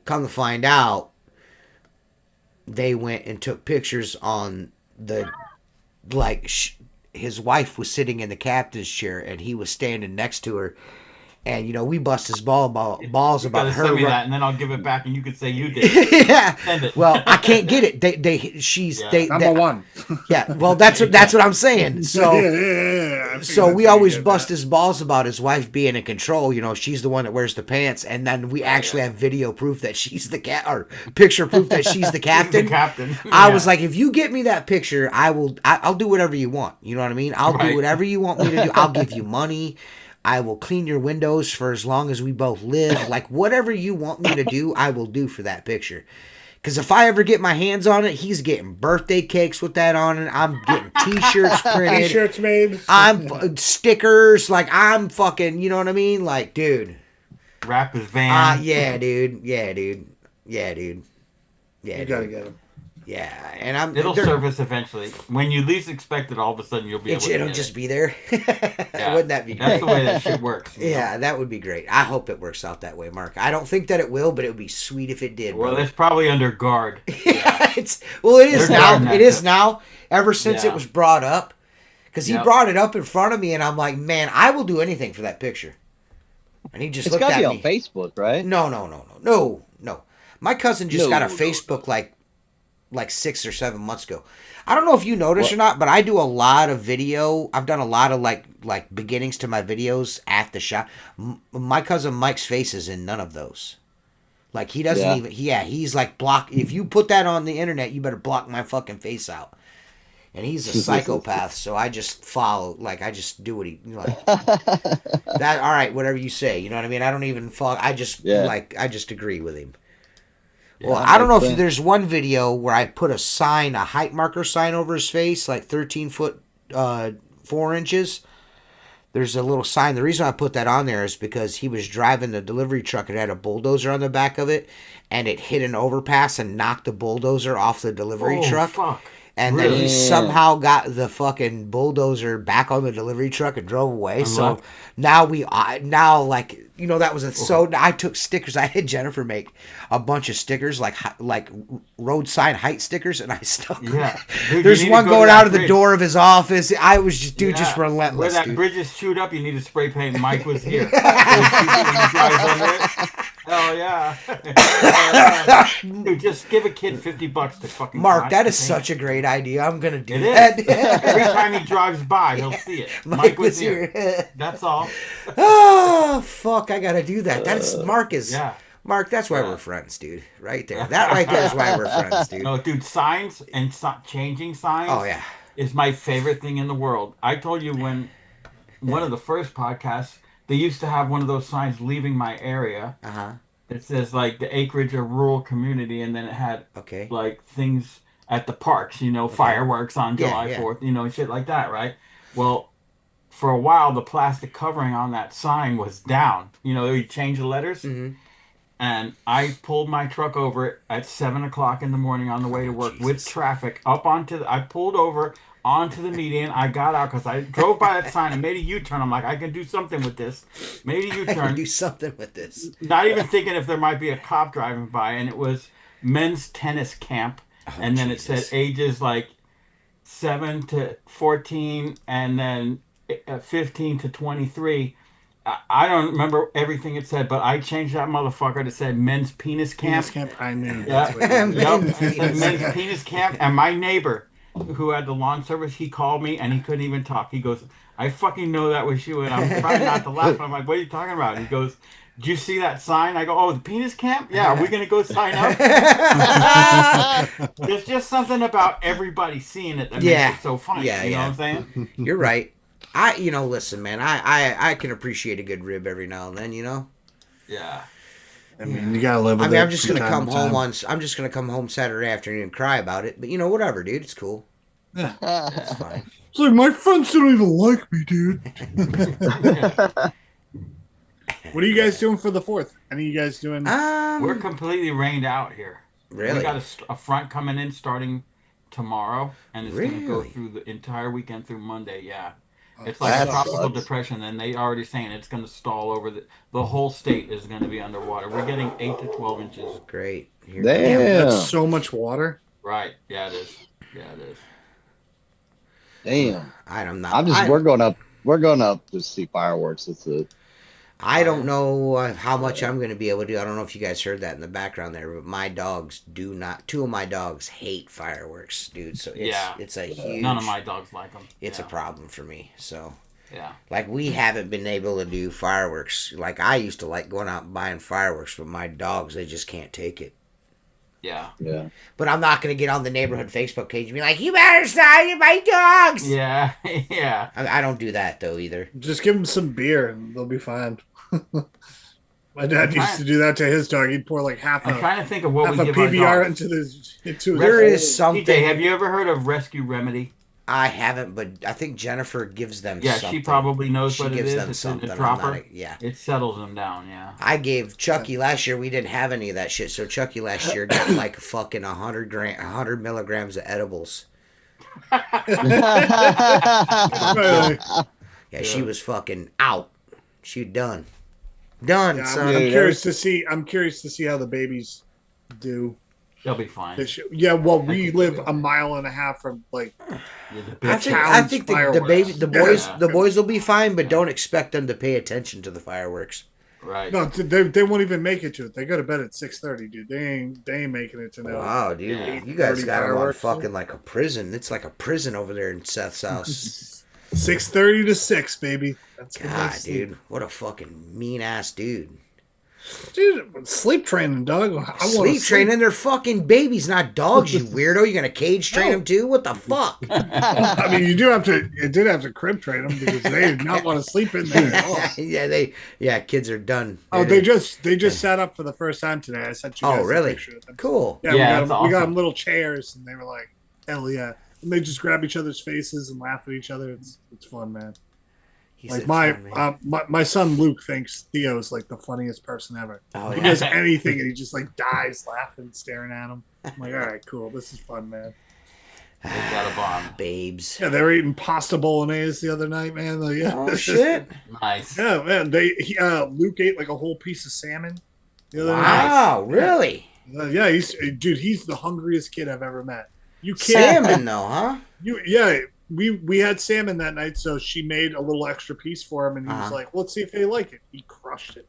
come to find out, they went and took pictures on his wife was sitting in the captain's chair, and he was standing next to her. And we bust his balls You about gotta her. send me that, and then I'll give it back, and you could say you did. Yeah. Send it. Well, I can't get it. Number one. Yeah. Well, that's what I'm saying. So. yeah. So we always bust his balls about his wife being in control. She's the one that wears the pants, and then we actually have video proof that she's the or picture proof that she's the captain. The captain. I Yeah. was like, if you get me that picture, I'll do whatever you want. You know what I mean? I'll do Right. whatever you want me to do. I'll give you money. I will clean your windows for as long as we both live. Like whatever you want me to do, I will do for that picture. Because if I ever get my hands on it, he's getting birthday cakes with that on it. I'm getting T-shirts printed. T-shirts made. I'm stickers. Like I'm fucking. You know what I mean? Like, dude. Wrap his van. Yeah, dude. Yeah, dude. Yeah, dude. Yeah, You dude. gotta get them. Yeah, and I'm. It'll they're- surface eventually. When you least expect it, all of a sudden you'll be able to It'll get just it. be there. Yeah. Wouldn't that be great? That's the way that shit works. Yeah, that would be great. I hope it works out that way, Mark. I don't think that it will, but it would be sweet if it did. Well, brother. it's probably under guard. Yeah, it is They're now. guarding that It is shit. now. Ever since it Yeah. was brought up, because he Yep. brought it up in front of me, and I'm like, man, I will do anything for that picture. And he just It's looked got to at be me. on Facebook, right? No. My cousin just No, got a no, Facebook like 6 or 7 months ago. I don't know if you noticed or not, but I do a lot of video. I've done a lot of like beginnings to my videos at the shop. My cousin Mike's face is in none of those. Like he doesn't Yeah. even. Yeah, he's like block. If you put that on the internet, you better block my fucking face out. And he's a psychopath, so I just follow. Like I just do what he like. That all right? Whatever you say, you know what I mean. I don't even follow. I just I just agree with him. Well, I don't know if there's one video where I put a sign, a height marker sign over his face, like 13 foot 4 inches. There's a little sign. The reason I put that on there is because he was driving the delivery truck. It had a bulldozer on the back of it, and it hit an overpass and knocked the bulldozer off the delivery truck. Fuck. And then he somehow got the fucking bulldozer back on the delivery truck and drove away. So now like, you know, that was so I took stickers. I had Jennifer make a bunch of stickers, like road sign height stickers, and I stuck them. Yeah. Dude, there's one going out of the bridge. door of his office. I was just, just relentless. Where that bridge is chewed up, you need to spray paint. Mike was here. Oh yeah. Dude, just give a kid $50 to fucking. Mark, that is such a great idea. I'm gonna do that. It is. Every time he drives by, he'll see it. Mike was here. That's all. Oh fuck! I gotta do that. That's Mark is. Yeah. Mark, that's why we're friends, dude. Right there. That right there is why we're friends, dude. No, dude, signs and changing signs. Oh yeah. Is my favorite thing in the world. I told you when one of the first podcasts, they used to have one of those signs leaving my area. It says like the acreage of rural community, and then it had like things at the parks, you know, fireworks on July 4th, you know, shit like that, right? Well, for a while, the plastic covering on that sign was down. You know, you change the letters. And I pulled my truck over at 7 o'clock in the morning on the way to work with traffic up onto I pulled over onto the median. I got out because I drove by that sign and made a U-turn. I'm like, I can do something with this. Made a U-turn. Do something with this. Not even thinking if there might be a cop driving by. And it was men's tennis camp. And then it said ages like 7 to 14 and then 15 to 23. I don't remember everything it said, but I changed that motherfucker to said men's penis camp. Penis camp, I knew. Yeah. Men's penis camp. And my neighbor who had the lawn service, he called me and he couldn't even talk. He goes, I fucking know that was you. And I'm trying not to laugh. I'm like, what are you talking about? And he goes, did you see that sign? I go, oh, the penis camp? Yeah, are we going to go sign up? There's just something about everybody seeing it that makes it so funny. You know what I'm saying? You're right. Listen, man, I can appreciate a good rib every now and then, you know? Yeah. I mean, you gotta live with it. I'm just gonna come home I'm just gonna come home Saturday afternoon and cry about it. But you know, whatever, dude. It's cool. Yeah. It's fine. It's like my friends don't even like me, dude. What are you guys doing for the 4th? Any of you guys doing? We're completely rained out here. Really? We got a front coming in starting tomorrow, and it's going to go through the entire weekend through Monday. Yeah. It's like a tropical depression, and they already saying it's going to stall over the whole state is going to be underwater. We're getting 8 to 12 inches. Great. Damn. That's so much water. Right. Yeah, it is. Yeah, it is. Damn. We're going up to see fireworks. I don't know how much I'm going to be able to do. I don't know if you guys heard that in the background there, but my dogs do not. 2 of my dogs hate fireworks, dude. So it's a huge. None of my dogs like them. It's a problem for me. So yeah, like we haven't been able to do fireworks. Like I used to like going out and buying fireworks, but my dogs, they just can't take it. Yeah. Yeah. But I'm not going to get on the neighborhood Facebook page and be like, you better stop my dogs. Yeah. Yeah. I don't do that though either. Just give them some beer and they'll be fine. My dad used to do that to his dog. He'd pour like half I'm trying to think of what we a give PBR our dogs. into There is something. TJ, have you ever heard of Rescue Remedy? I haven't, but I think Jennifer gives them something. She probably knows she what it gives is. them It's something. a dropper. Yeah. It settles them down, yeah. I gave Chucky last year. We didn't have any of that shit, so Chucky last year got like fucking 100 milligrams of edibles. Yeah, she was fucking out. She done, Yeah, son. I'm curious to see. I'm curious to see how the babies do. They'll be fine. Yeah, well, we live a mile and a half from like. I think the boys will be fine, but don't expect them to pay attention to the fireworks. Right. No, they won't even make it to it. They go to bed at 6:30, dude. They ain't making it to no. Wow, dude, Yeah. you guys got them on fireworks. fucking like a prison. It's like a prison over there in Seth's house. 6:30 to 6, baby. That's what God, they sleep. dude, what a fucking mean ass dude. Dude, sleep training, dog. I Sleep training, they're fucking babies, not dogs, you weirdo. You gonna cage train them too? What the fuck? I mean, you did have to crib train them because they did not want to sleep in there at all. yeah, kids are done. Oh, they just sat up for the first time today. I sent you guys a picture of them. Cool. Yeah, Yeah, we got awesome. them little chairs, and they were like, hell yeah. And they just grab each other's faces and laugh at each other. It's fun, man. Like my son Luke thinks Theo's like the funniest person ever. Oh, He yeah. does anything and he just like dies laughing, staring at him. I'm like, all right, cool. This is fun, man. They got a bomb. Babes. Yeah, they were eating pasta bolognese the other night, man. Like, yeah. Oh shit! Nice. Yeah, man. Luke ate like a whole piece of salmon the other night. Wow, really? Yeah, he's the hungriest kid I've ever met. You can't. Salmon though, huh? We had salmon that night, so she made a little extra piece for him, and he was like, "Let's see if they like it." He crushed it.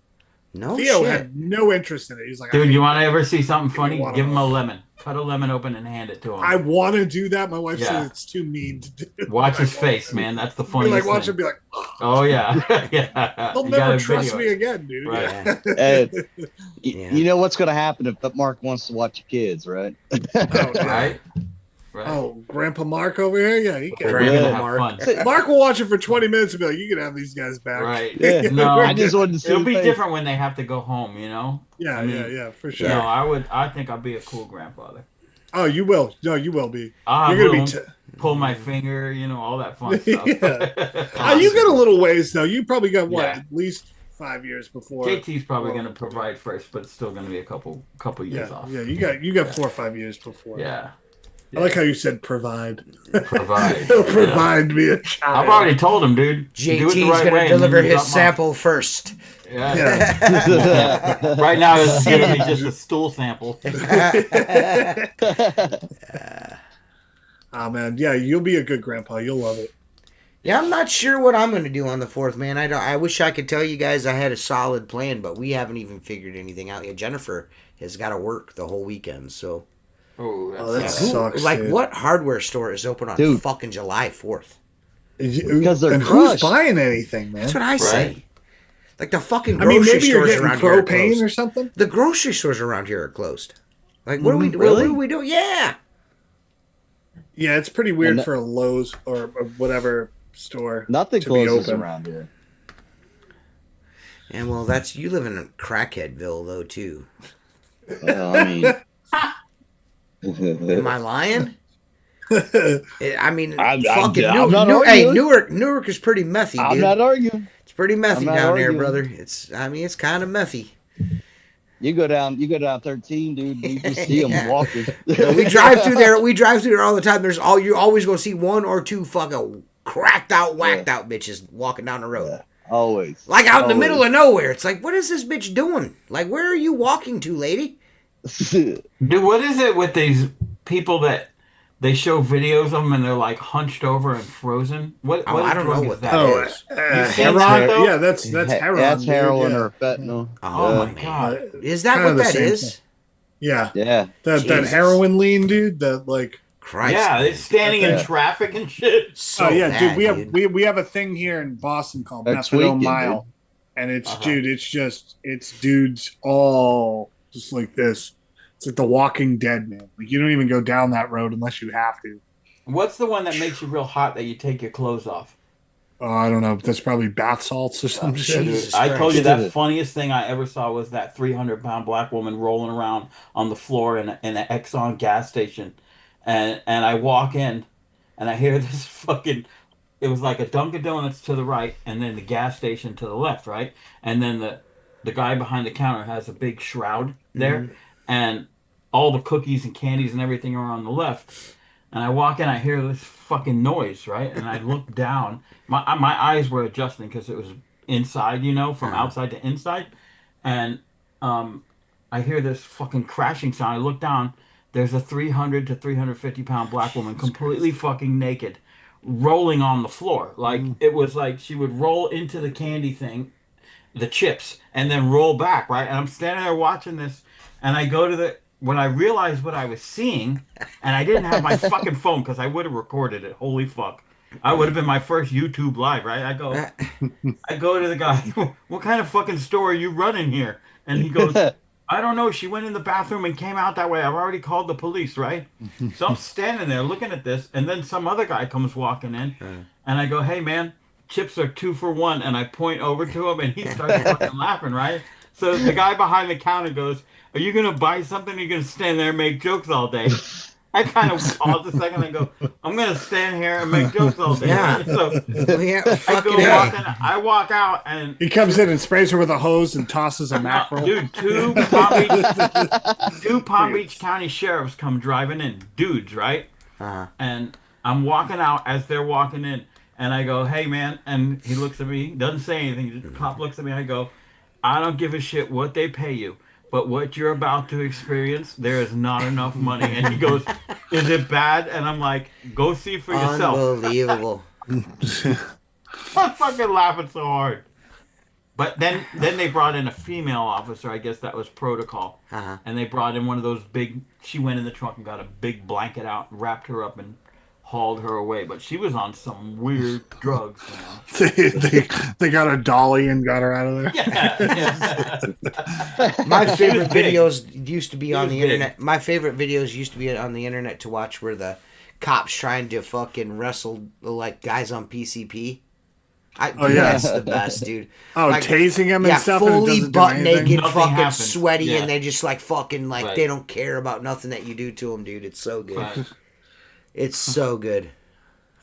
No Theo shit. had no interest in it. He's like, Dude, you want to ever see something funny? wanna- Give him a lemon. Cut a lemon open and hand it to him. I want to do that. My wife Yeah. said it's too mean to do. Watch I his won't. face, man. That's the Be funniest like, watch thing. him be like, Oh, yeah. Yeah. they'll You never gotta trust video me it. again, dude. Right. And Yeah. you know what's going to happen if Mark wants to watch your kids, right? Oh, yeah. Right? Right. Oh, Grandpa Mark over here? Yeah, he can. We're Grandpa gonna have Mark. fun. Mark will watch it for 20 minutes and be like, you can have these guys back. Right. Yeah. No, I just wanted to see it'll the be face. different when they have to go home, you know? Yeah, I mean, yeah, for sure. No, I think I'll be a cool grandfather. Oh, you will. No, you will be. I'll You're going have to be... little- pull my finger, you know, all that fun stuff. Yeah. You got a little ways, though. You probably got, what, Yeah. at least 5 years before. JT's probably going to provide first, but it's still going to be a couple years Yeah, off. yeah, you got 4 or 5 years before. Yeah. I like how you said provide. Provide. He'll provide me a child. I've already told him, dude. do it JT's the right gonna way and deliver then you his drop 'em off. sample first. Yeah. Yeah. Right now, it's giving me just a stool sample. Oh man, yeah, you'll be a good grandpa. You'll love it. Yeah, I'm not sure what I'm going to do on the 4th, man. I wish I could tell you guys I had a solid plan, but we haven't even figured anything out yet. Jennifer has got to work the whole weekend, so Oh, that that's sucks. like dude. what hardware store is open on Dude. fucking July 4th? Because they're and who's crushed. buying anything, man? That's what I say. Right. Like the fucking I mean, grocery maybe you're stores getting around here are propane closed. or something. The grocery stores around here are closed. Like what Mm, what really? are we doing? Yeah. Yeah, it's pretty weird And that- for a Lowe's or whatever store. Nothing to be closes open. around here. And well, that's you live in Crackheadville though too. Well, I mean, Am I lying? I mean, I'm fucking not hey, arguing. Newark is pretty methy, I'm dude. not arguing. It's pretty methy I'm not down there, arguing. brother. It's kind of methy. You go down 13, dude. You just see them walking. We drive through there. We drive through there all the time. You always gonna see one or two fucking cracked out, whacked out bitches walking down the road. Yeah, always. Like out in the Always. middle of nowhere. It's like, what is this bitch doing? Like, where are you walking to, lady? Dude, what is it with these people that they show videos of them and they're like hunched over and frozen? What Oh, I don't drug know is what that? that is. You seen heroin. that, though? Yeah, that's heroin. That's dude, heroin yeah. or fentanyl. Oh, my man. God. Is that Kinda what the that same is? Yeah, Yeah. that Jesus. heroin lean, dude. That like. Christ. Yeah, they're standing in Yeah. traffic and shit. So Oh yeah, bad, dude. We have a thing here in Boston called That's Methadone weekend, Mile, and it's Uh-huh. it's dudes all just like this. It's like The Walking Dead, man. Like you don't even go down that road unless you have to. What's the one that makes you real hot that you take your clothes off? Oh, I don't know. That's probably bath salts or some shit. Jesus I told you Christ. that funniest thing I ever saw was that 300-pound black woman rolling around on the floor in an Exxon gas station, and I walk in, and I hear this fucking. It was like a Dunkin' Donuts to the right, and then the gas station to the left, right, and then the guy behind the counter has a big shroud there, and all the cookies and candies and everything are on the left. And I walk in, I hear this fucking noise, right? And I look down. My eyes were adjusting because it was inside, you know, from outside to inside. And I hear this fucking crashing sound. I look down. There's a 300 to 350-pound black woman, completely fucking naked, rolling on the floor. Like, it was like she would roll into the candy thing, the chips, and then roll back, right? And I'm standing there watching this, and I go to when I realized what I was seeing, and I didn't have my fucking phone because I would have recorded it. Holy fuck. I would have been my first YouTube live, right? I go to the guy, what kind of fucking store are you running here? And he goes, I don't know. She went in the bathroom and came out that way. I've already called the police, right? So I'm standing there looking at this, and then some other guy comes walking in, and I go, hey man, chips are 2 for 1, and I point over to him, and he starts fucking laughing, right? So the guy behind the counter goes, are you gonna buy something? Or are you gonna stand there and make jokes all day? I kind of pause a second and go, I'm gonna stand here and make jokes all day. Yeah. Right? So Yeah, I fucking go walking. I walk out and He comes in and sprays her with a hose and tosses a mackerel. dude, two Palm Beach County sheriffs come driving in, dudes, right? Uh-huh. And I'm walking out as they're walking in, and I go, hey man, and he looks at me, doesn't say anything. The cop looks at me. I go, I don't give a shit what they pay you. But what you're about to experience, there is not enough money. And he goes, is it bad? And I'm like, go see for yourself. Unbelievable. I'm fucking laughing so hard. But then they brought in a female officer. I guess that was protocol. Uh-huh. And they brought in one of those big, she went in the trunk and got a big blanket out, wrapped her up and hauled her away. But she was on some weird drugs, man. they got a dolly and got her out of there. Yeah. My He favorite was big. videos used to be He on was the big. internet. My favorite videos used to be on the internet to watch where the cops trying to fucking wrestle like guys on PCP. Oh, yeah. That's the best, dude. Oh, Like, tasing him and Yeah, stuff. And it fully doesn't do butt anything? naked, Nothing fucking happens. sweaty, Yeah. and they just like fucking like Right. they don't care about nothing that you do to them, dude. It's so good. Right. It's so good.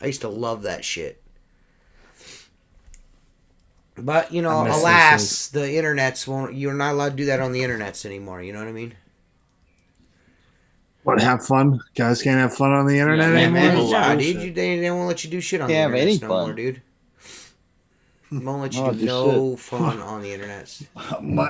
I used to love that shit. But you know, I miss those alas, the internets won't. You're not allowed to do that on the internets anymore. You know what I mean? What, have fun? Guys can't have fun on the internet Yeah, Yeah, anymore? man, Bullshit. yeah, dude. They won't let you do shit on the Can't have any internet no more, fun. dude. Won't let you Oh, do just no fun on the internets.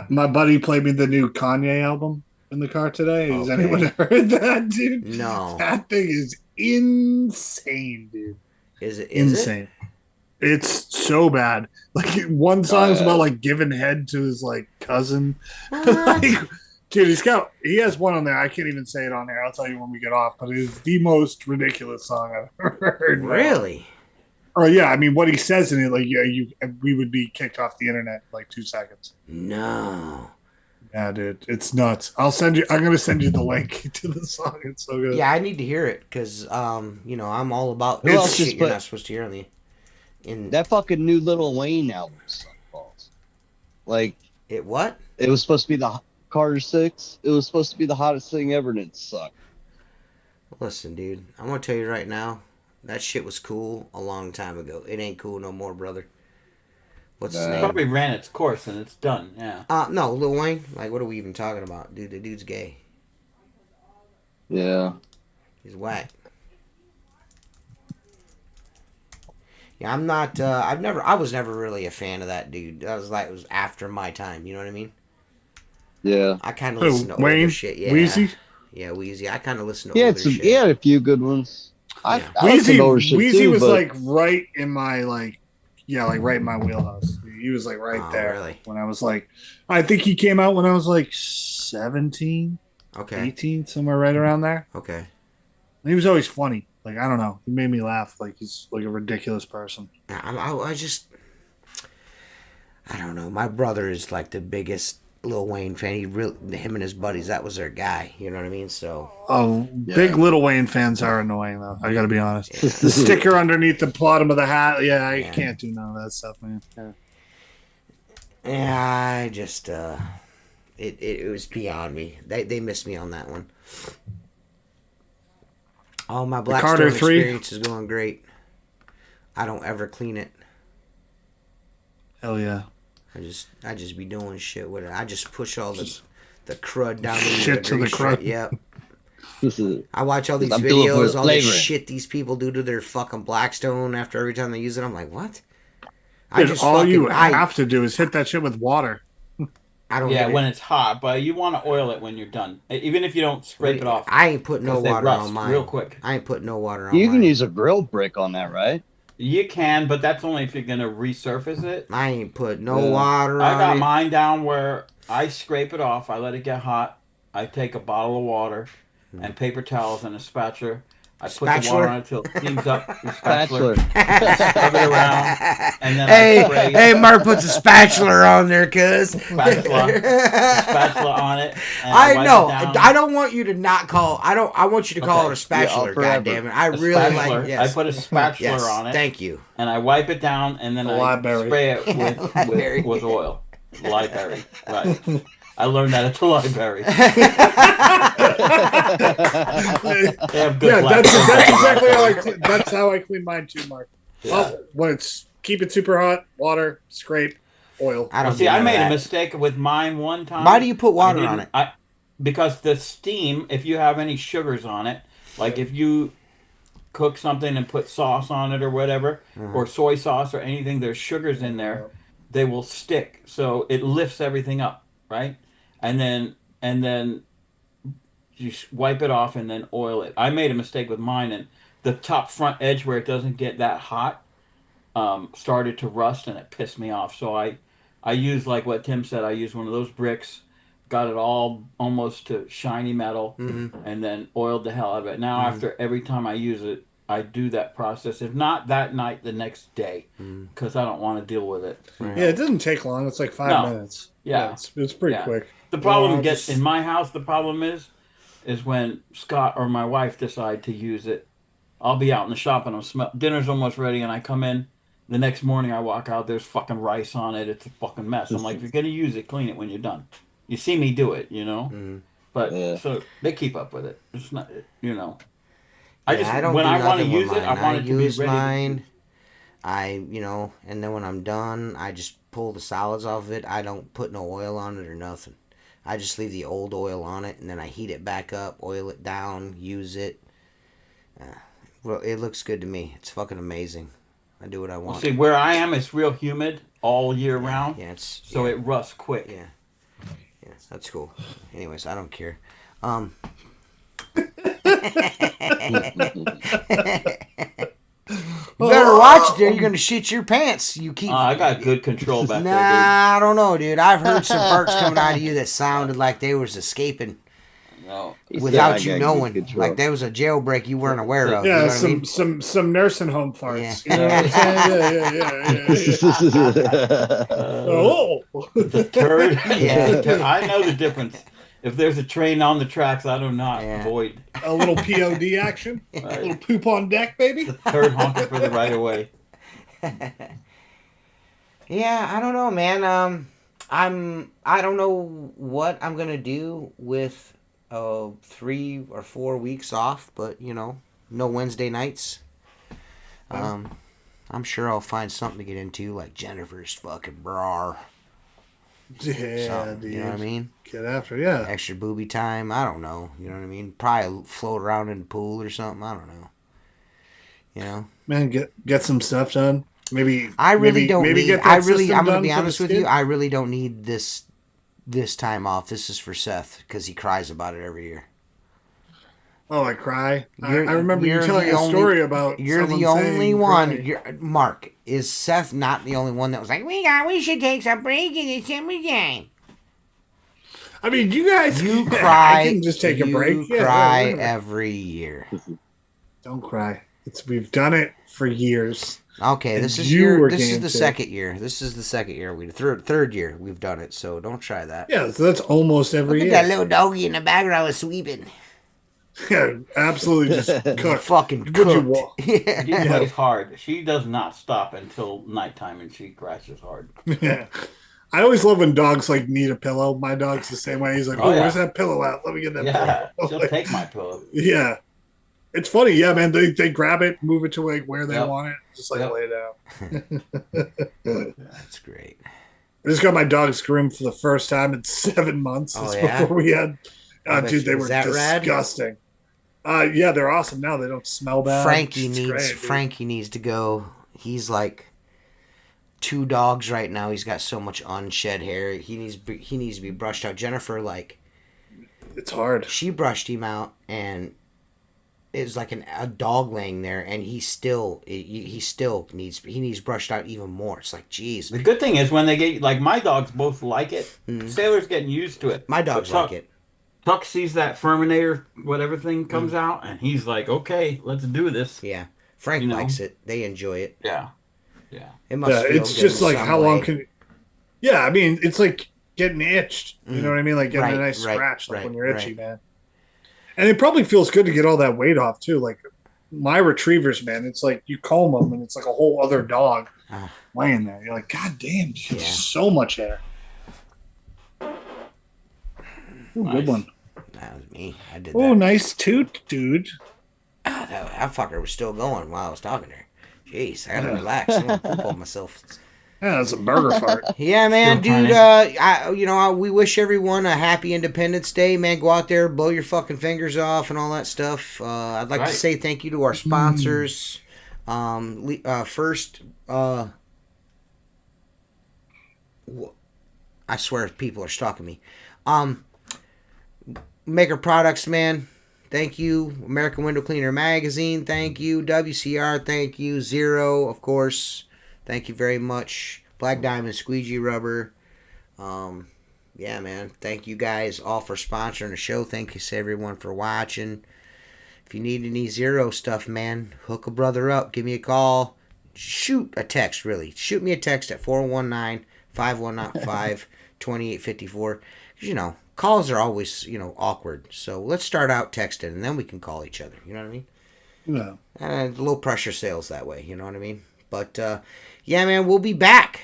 My buddy played me the new Kanye album in the car today. Has Okay. anyone heard that, dude? No, That thing is insane, dude. is it Insane. It's so bad. Like one song's yeah. about like giving head to his like cousin. What? Like, dude, he has one on there. I can't even say it on there. I'll tell you when we get off. But it is the most ridiculous song I've ever heard. Really? Oh yeah, I mean what he says in it, like we would be kicked off the internet in like 2 seconds. No. Yeah, dude, it's nuts. I'm gonna send you the link to the song. It's so good. Yeah, I need to hear it because you know, I'm all about Who this else shit just you're put- not supposed to hear on the. In That fucking new Lil Wayne album sucked balls. Like, it what? it was supposed to be the Carter 6. It was supposed to be the hottest thing ever, and it sucked. Listen, dude, I'm gonna tell you right now, that shit was cool a long time ago. It ain't cool no more, brother. What's his Nah. name? Probably ran its course and it's done. Yeah. No, Lil Wayne. Like, what are we even talking about, dude? The dude's gay. Yeah. He's whack. Yeah, I'm not. I was never really a fan of that dude. That was like it was after my time. You know what I mean? Yeah. I kind of Who, listen to Wayne? older shit. Yeah, Wheezy? Yeah, Wheezy. I kind of listen to He older had some. shit. He had a few good ones. I listen Wheezy, to older shit Wheezy too, was but like right in my like right in my wheelhouse. He was like right Oh, there really? when I was like, I think he came out when I was like 17, Okay. 18, somewhere right around there. Okay. And he was always funny. Like I don't know, he made me laugh. Like he's like a ridiculous person. I just. I don't know. My brother is like the biggest Lil Wayne fan. Him and his buddies. That was their guy. You know what I mean? So. Oh, Yeah. big Little Wayne fans are annoying though. I got to be honest. The sticker underneath the bottom of the hat. Yeah, I Yeah. can't do none of that stuff, man. Yeah. Yeah, I just. It was beyond me. They missed me on that one. Oh, my Carter Blackstone 3? experience is going great. I don't ever clean it. Hell yeah. I just be doing shit with it. I just push all the crud down into Shit to the grease crud. right- Yep. this is I watch all these I'm doing it for videos, all this flavor. shit these people do to their fucking Blackstone after every time they use it. I'm like, what? Dude, all you have to do is hit that shit with water. I don't. Yeah, hit when it. it's hot, but you want to oil it when you're done, even if you don't scrape it off. I ain't putting no 'cause they water rust on mine. real quick. I ain't putting no water on you mine. can use a grill brick on that, right? You can, but that's only if you're gonna resurface it. I ain't put no Yeah. water I on got it. mine down where I scrape it off. I let it get hot. I take a bottle of water and paper towels and a spatula. I put the water on it till it steams up. The spatula. Bachelor. Rub it around, and then I spray Hey, Mark puts a spatula on there, cuz. spatula on it. And I wipe know. it down. I don't want you to not call. I want you to call it a spatula. Yeah, forever. God damn it! I A really spatula. like. Yes. I put a spatula Yes. on it. Thank you. And I wipe it down, and then I Library. spray it Library. with oil. Library, right? I learned that at the library. They have good Yeah, that's library. exactly how that's how I clean mine too, Mark. Yeah. Well, when it's keep it super hot, water, scrape, oil. I don't See, do I none of made a that. mistake with mine one time. Why do you put water I on didn't- it? Because the steam, if you have any sugars on it, like if you cook something and put sauce on it or whatever, or soy sauce or anything, there's sugars in there, they will stick. So it lifts everything up, right? And then you wipe it off and then oil it. I made a mistake with mine, and the top front edge where it doesn't get that hot started to rust, and it pissed me off. So I used, like what Tim said, I used one of those bricks, got it all almost to shiny metal, and then oiled the hell out of it. Now after every time I use it, I do that process. If not that night, the next day, because I don't want to deal with it. Right. Yeah, it doesn't take long. It's like 5 No. minutes. Yeah. It's pretty Yeah. quick. The problem Well, gets just- in my house. The problem is when Scott or my wife decide to use it. I'll be out in the shop and dinner's almost ready, and I come in. The next morning, I walk out. There's fucking rice on it. It's a fucking mess. I'm like, if you're gonna use it, clean it when you're done. You see me do it, you know. But Yeah. so they keep up with it. It's not, you know. I Yeah, just I don't when do I want to nothing with use it, mine. I want it to be use ready. mine. And then when I'm done, I just pull the solids off of it. I don't put no oil on it or nothing. I just leave the old oil on it, and then I heat it back up, oil it down, use it. Well, it looks good to me. It's fucking amazing. I do what I want. See, where I am, it's real humid all year round, Yeah, it's so it rusts quick. yeah, that's cool. Anyways, I don't care. You better watch it there. You're gonna shit your pants. You keep. I got good control back there, Nah, I don't know, dude. I've heard some farts coming out of you that sounded like they was escaping dude. No. without Yeah, I you got good knowing. control. Like there was a jailbreak you weren't aware of. You know Yeah, what I mean? some nursing home farts. Yeah. You know what I'm saying? Yeah. Oh, The turd. Yeah. The turd. I know the difference. If there's a train on the tracks, I do not Yeah. avoid a little POD action, a little poop on deck, baby. the turd honking for the right of way. Yeah, I don't know, man. I don't know what I'm gonna do with 3 or 4 weeks off, but no Wednesday nights. I'm sure I'll find something to get into, like Jennifer's fucking bra. Yeah, Something, dude. you know what I mean? Get after, yeah. Extra booby time. I don't know. You know what I mean? Probably float around in the pool or something. I don't know. Man, get some stuff done. Maybe I really don't maybe need. get that I really. system I'm gonna done be for the honest with skid. you. I really don't need this time off. This is for Seth because he cries about it every year. Oh, I cry. I You're- remember you you're telling the a only- story about You're the someone only saying one. cry. Mark, is Seth not the only one that was like, we should take some break in the summertime? I mean, you guys. You I cry. can just take a break. You Yeah, cry whatever. every year. Don't cry. We've done it for years. Okay, And this is you were this is game the too. second year. This is the second year. Third year we've done it. So don't try that. Yeah, so that's almost every Look at year. that little doggy in the background was sweeping. Yeah, absolutely just cooked. Fucking Would you cooked. walk? Yeah. She plays hard. She does not stop until nighttime, and she crashes hard. Yeah. I always love when dogs like need a pillow. My dog's the same way. He's like, Oh, "Oh, yeah. where's that pillow at? Let me get that Yeah, pillow." she'll Like, take my pillow. yeah, it's funny. Yeah, man. They grab it, move it to like where they Yep. want it, just like Yep. lay it down. That's great. I just got my dogs groomed for the first time in 7 months. Oh, That's yeah? before we had. I bet Dude, they you- were is that rad? disgusting. Yeah, they're awesome now. They don't smell bad. Frankie It's needs great, dude. Frankie needs to go. He's like 2 dogs right now. He's got so much unshed hair. He needs to be brushed out. Jennifer, like, It's hard. she brushed him out, and it's like a dog laying there, and he still needs brushed out even more. It's like, geez, The good thing is when they get, like, my dogs both like it. Mhm. Sailor's getting used to it. my dogs But like it. Tuck sees that Ferminator, whatever thing comes out, and he's like, "Okay, let's do this." Yeah. Frank likes it. They enjoy it. Yeah, yeah. It must feel it's good just in like some how way. long can. Yeah, I mean, it's like getting itched. You know what I mean? Like getting Right, a nice right, scratch, like right, when you're itchy, right. man. And it probably feels good to get all that weight off too. Like my retrievers, man, it's like you comb them, and it's like a whole other dog Ah. laying there. You're like, God damn, dude, Yeah. so much hair. Ooh, Nice. good one. That was me. I did Oh, that. nice toot, dude. That fucker was still going while I was talking to her. Jeez, I gotta relax. I'm gonna poop on myself. Yeah, that's a burger fart. Yeah, man, Still dude. trying. We wish everyone a happy Independence Day, man. Go out there, blow your fucking fingers off, and all that stuff. I'd like to Right. say thank you to our sponsors. First, I swear people are stalking me. Maker Products, man. Thank you. American Window Cleaner Magazine. Thank you. WCR. Thank you. Zero, of course. Thank you very much. Black Diamond Squeegee Rubber. Yeah, man. Thank you guys all for sponsoring the show. Thank you to everyone for watching. If you need any Zero stuff, man, hook a brother up. Give me a call. Shoot a text, really. Shoot me a text at 419-515-2854. You know, calls are always, awkward. So let's start out texting, and then we can call each other. You know what I mean? No. Low pressure sales that way. You know what I mean? But, yeah, man, we'll be back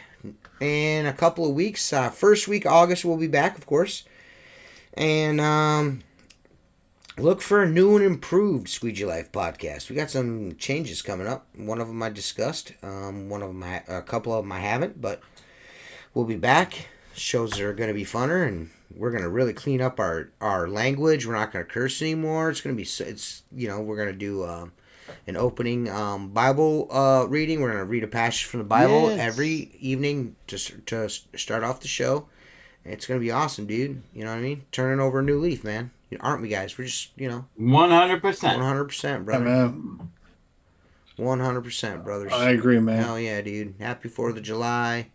in a couple of weeks. First week of August, we'll be back, of course. And look for a new and improved Squeegee Life podcast. We got some changes coming up. One of them I discussed. A couple of them I haven't, but we'll be back. Shows are going to be funner, and we're going to really clean up our language. We're not going to curse anymore. It's going to be, we're going to do an opening Bible reading. We're going to read a passage from the Bible every evening to start off the show. It's going to be awesome, dude. You know what I mean? Turning over a new leaf, man. Aren't we, guys? We're just, 100%. 100%, brother. Yeah, man. 100%, brothers. I agree, man. Hell yeah, dude. Happy 4th of July.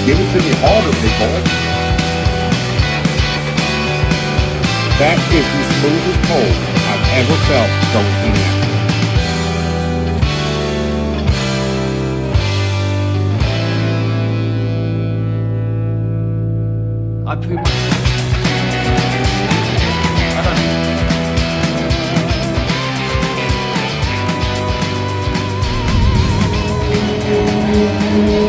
Give it to me harder, big boy. That is the smoothest cold I've ever felt going in there. I pretty much. I don't know.